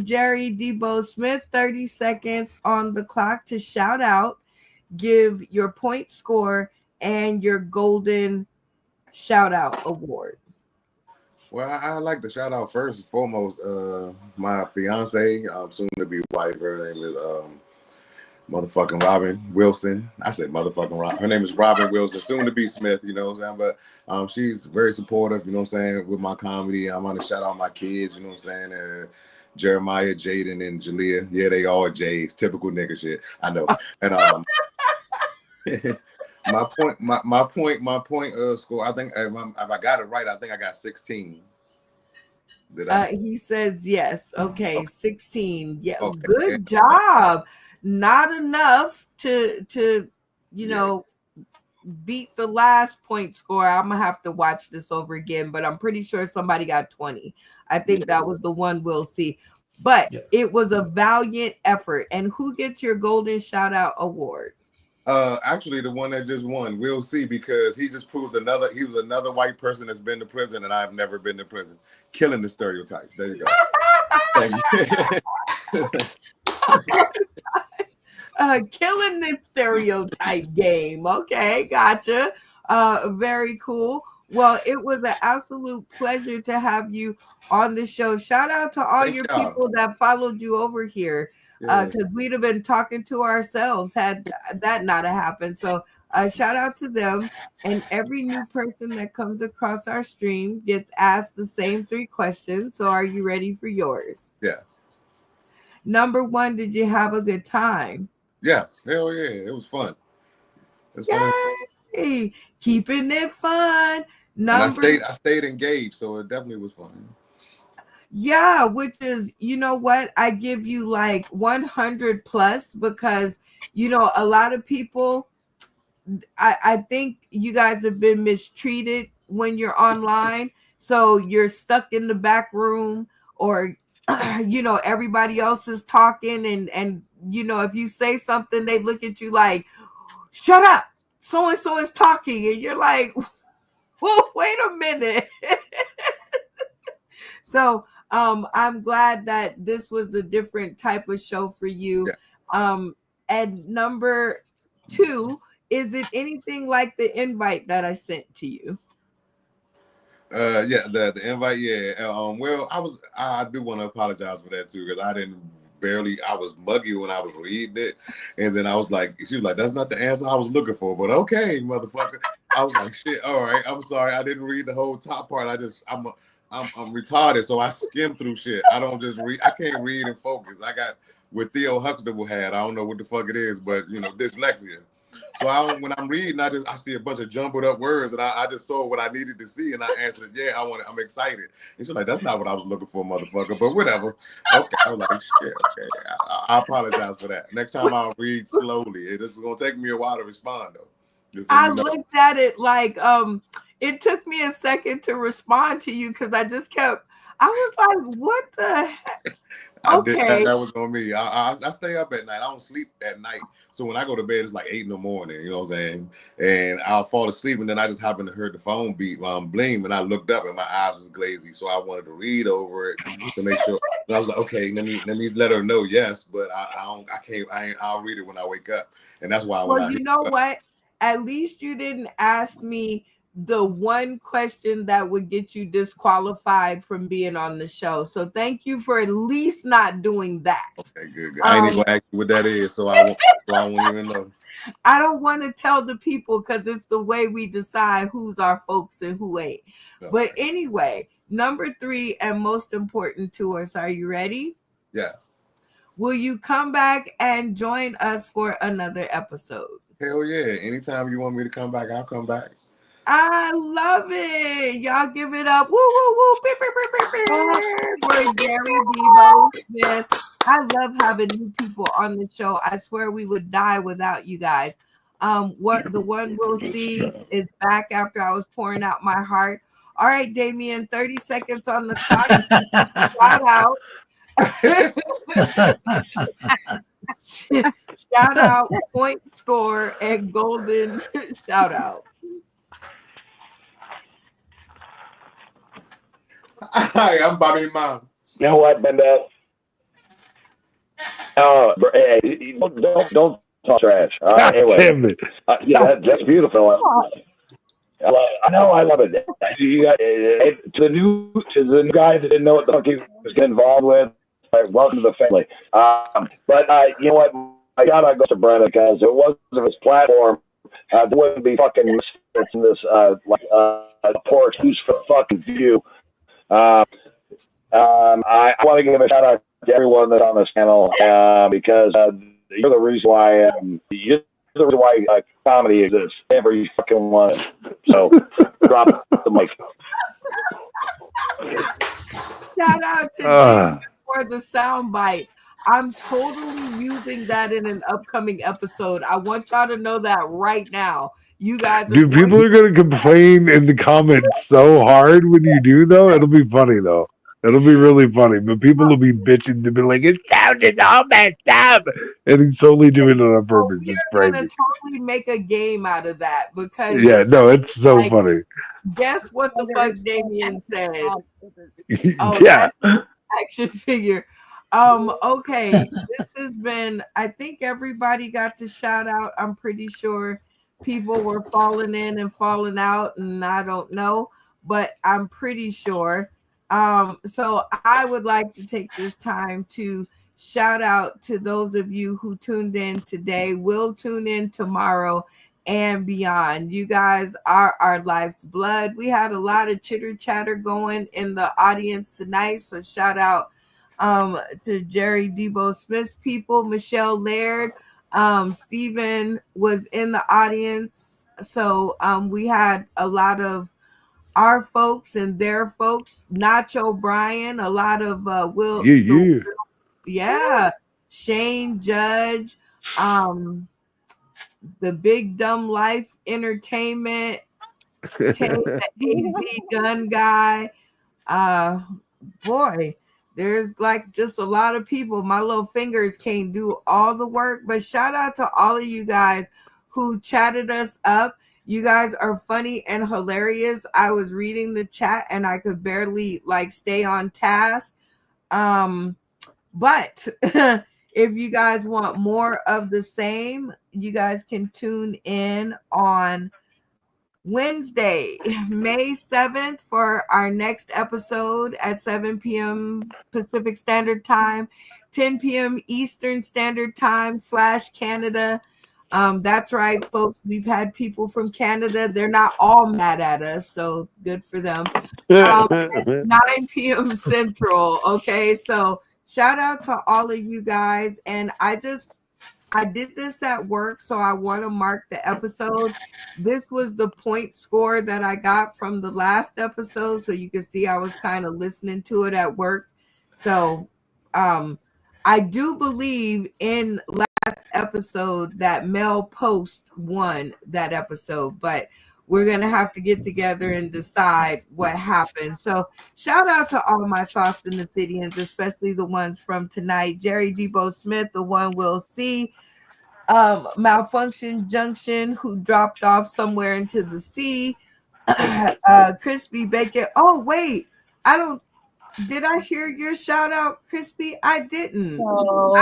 Jerry Debo Smith, 30 seconds on the clock to shout out, give your point score, and your golden shout out award. Well, I like to shout out first and foremost my fiance, soon to be wife. Her name is motherfucking Robin Wilson. I said motherfucking Robin. Her name is Robin Wilson, soon to be Smith, you know what I'm saying? But she's very supportive, you know what I'm saying, with my comedy. I'm going to shout out my kids, you know what I'm saying? Jeremiah, Jaden, and Jalea. Yeah, they all J's. Typical nigga shit. I know. And my point score, I think if I got it right, I think I got 16. He says yes. Okay, 16. Yeah, Okay. good job. Not enough to beat the last point score. I'm gonna have to watch this over again, but I'm pretty sure somebody got 20. I think that was the one we'll see. But it was a valiant effort. And who gets your golden shout out award? Actually, the one that just won, we'll see, because he just proved he was another white person that's been to prison, and I've never been to prison. Killing the stereotypes. There you go. Thank you. Killing the stereotype game. Okay, gotcha. Very cool. Well, it was an absolute pleasure to have you on the show. Shout out to all your people that followed you over here. Because we'd have been talking to ourselves had that not have happened. So shout out to them. And every new person that comes across our stream gets asked the same 3 questions. So are you ready for yours? Yeah. Number 1, did you have a good time? Yes. Hell yeah. It was fun. Yay! Keeping it fun. I stayed engaged, so it definitely was fun. Yeah, which is, you know what, I give you like 100 plus, because a lot of people, I think you guys have been mistreated when you're online. So you're stuck in the back room, or everybody else is talking, and if you say something, they look at you like, shut up, so and so is talking, and you're like, well, wait a minute. So I'm glad that this was a different type of show for you. Yeah. And number 2, is it anything like the invite that I sent to you? Yeah, the invite, yeah. Well, I do want to apologize for that too, because I was muggy when I was reading it, and then I was like, she was like, that's not the answer I was looking for, but okay, motherfucker. I was like, shit, all right, I'm sorry, I didn't read the whole top part. I'm retarded, so I skim through shit. I don't just read. I can't read and focus. I got what Theo Huxtable had. I don't know what the fuck it is, but dyslexia. So when I'm reading, I see a bunch of jumbled up words, and I just saw what I needed to see, and I answered, yeah, I'm excited. And she's like, that's not what I was looking for, motherfucker, but whatever. Okay, I was like, shit, okay. I apologize for that. Next time I'll read slowly. It's going to take me a while to respond, though. I looked at it like, it took me a second to respond to you, because I was like, what the heck? Okay. That was on me. I stay up at night. I don't sleep at night. So when I go to bed, it's like 8 in the morning, you know what I'm saying? And I'll fall asleep, and then I just happened to hear the phone beep, bling, and I looked up, and my eyes was glazy. So I wanted to read over it to make sure. So I was like, okay, let me let her know yes, but I'll read it when I wake up. And that's why. Well, you know what? At least you didn't ask me the one question that would get you disqualified from being on the show. So thank you for at least not doing that. Okay, good. I ain't even gonna ask you what that is, so I won't even know. I don't want to tell the people, because it's the way we decide who's our folks and who ain't. Okay. But anyway, number 3 and most important to us. Are you ready? Yes. Will you come back and join us for another episode? Hell yeah. Anytime you want me to come back, I'll come back. I love it. Y'all give it up. Woo, woo, woo. Beep, beep, beep, beep, beep. For Jerry Devo Smith. I love having new people on the show. I swear we would die without you guys. What the one we'll see is back after I was pouring out my heart. All right, Damien, 30 seconds on the clock. Shout out, point score, and golden shout out. Hi, I'm Bobby Mom. You know what, Ben? Hey, don't talk trash. Anyway, Damn it. yeah, that's beautiful. I know, I love it. You got to the new guy that didn't know what the fuck he was getting involved with. Welcome to the family. But you know what? I gotta go to Brennan because if it wasn't for his platform, there wouldn't be fucking misfits in this poor excuse for fucking view. I want to give a shout out to everyone that's on this channel because you're the reason why comedy exists. Every fucking one. So drop the mic. Shout out to Jim for the soundbite. I'm totally using that in an upcoming episode. I want y'all to know that right now. You guys, dude, people are gonna complain in the comments so hard when you do, though. It'll be funny, though. It'll be really funny. But people will be bitching to be like, "It sounded all messed up," and he's totally doing it on purpose. It's we're crazy. gonna totally make a game out of that because it's so funny. Guess what the fuck Damien said? Yeah, that's action figure. Okay, this has been. I think everybody got to shout out. I'm pretty sure people were falling in and falling out, and I don't know, but I'm pretty sure. So I would like to take this time to shout out to those of you who tuned in today, will tune in tomorrow and beyond. You guys are our life's blood. We had a lot of chitter chatter going in the audience tonight, so shout out to Jerry Devo Smith's people, Michelle Laird, Stephen was in the audience. So we had a lot of our folks and their folks, Nacho Bryan, a lot of Shane Judge, the Big Dumb Life Entertainment, the AZ Gun Guy. Boy, there's like just a lot of people. My little fingers can't do all the work, but shout out to all of you guys who chatted us up. You guys are funny and hilarious. I was reading the chat and I could barely like stay on task. But if you guys want more of the same, you guys can tune in on Wednesday, May 7th for our next episode at 7 p.m. Pacific Standard Time, 10 p.m. Eastern Standard Time /Canada. That's right, folks. We've had people from Canada. They're not all mad at us, so good for them. 9 p.m. Central. Okay, so shout out to all of you guys. And I did this at work, so I want to mark the episode. This was the point score that I got from the last episode, so you can see I was kind of listening to it at work. So I do believe in last episode that Mel Post won that episode, but we're going to have to get together and decide what happened. So shout out to all my Sauce in the Cityans, especially the ones from tonight. Jerry Devo Smith, the one we'll see. Malfunction Junction, who dropped off somewhere into the sea. Crispy Bacon. Oh, wait. Did I hear your shout out, Crispy? I didn't. Oh.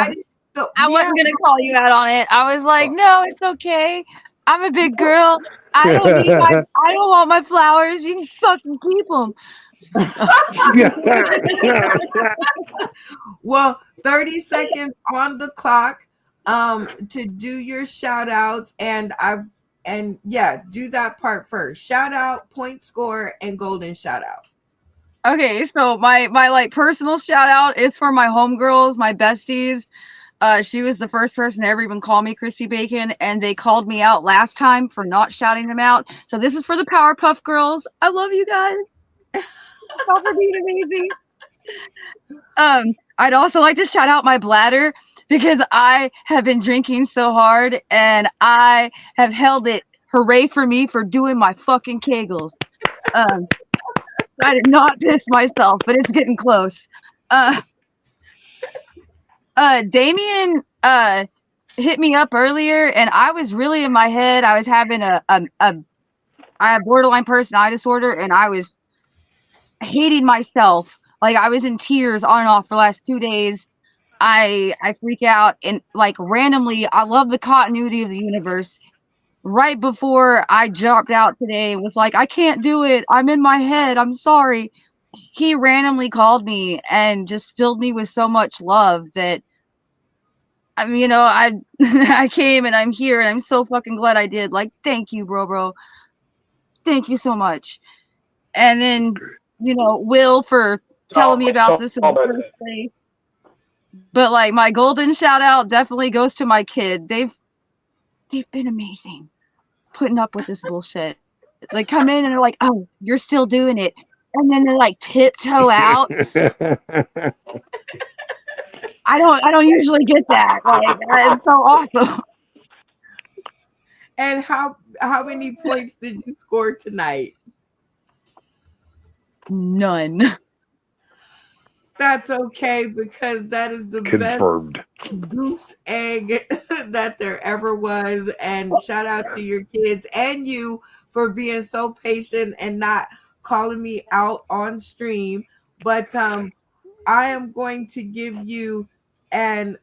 I wasn't going to call you out on it. I was like, no, it's okay. I'm a big girl. I don't want my flowers. You can fucking keep them. Well, 30 seconds on the clock to do your shout outs, and do that part first. Shout out, point score, and golden shout out. Okay, so my like personal shout out is for my homegirls, my besties. She was the first person to ever even call me Crispy Bacon, and they called me out last time for not shouting them out. So this is for the Powerpuff Girls. I love you guys. Y'all for being amazing. I'd also like to shout out my bladder because I have been drinking so hard and I have held it. Hooray for me for doing my fucking Kegels. I did not piss myself, but it's getting close. Damien hit me up earlier, and I was really in my head. I was having I have borderline personality disorder, and I was hating myself. Like I was in tears on and off for the last 2 days. I freak out, and like randomly, I love the continuity of the universe. Right before I dropped out today, was like, I can't do it. I'm in my head. I'm sorry. He randomly called me and just filled me with so much love that I mean, I came and I'm here and I'm so fucking glad I did. Like, thank you, bro. Thank you so much. And then, Will for telling me about this in the first place. But like my golden shout out definitely goes to my kid. They've been amazing putting up with this bullshit. Like come in and they're like, oh, you're still doing it. And then they're like tiptoe out. I don't usually get that. Like it's so awesome. And how many points did you score tonight? None. That's okay because that is the Confirmed. best goose egg that there ever was. And shout out to your kids and you for being so patient and not calling me out on stream. But I am going to give you an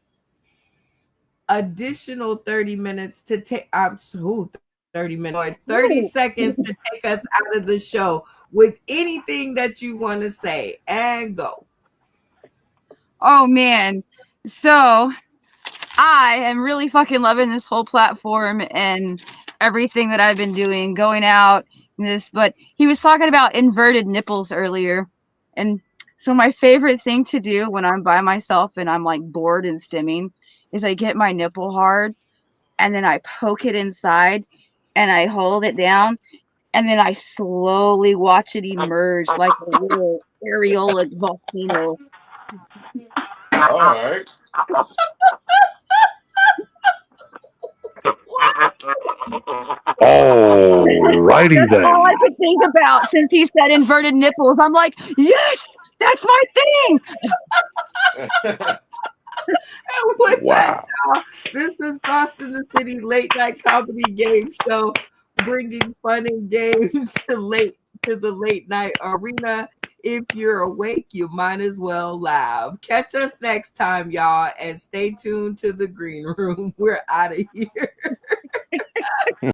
additional 30 minutes to take 30 minutes or 30 seconds to take us out of the show with anything that you want to say, and go. Oh man, so I am really fucking loving this whole platform and everything that I've been doing, going out and this. But he was talking about inverted nipples earlier, and so my favorite thing to do when I'm by myself and I'm like bored and stimming is I get my nipple hard and then I poke it inside and I hold it down and then I slowly watch it emerge like a little areola volcano. All right. Alrighty That's then. all I could think about since he said inverted nipples. I'm like, yes, that's my thing. And with Wow. that, y'all, this is Boston the City Late Night Comedy Game Show, bringing fun and games to the late night arena. If you're awake, you might as well laugh. Catch us next time, y'all, and stay tuned to the green room. We're out of here.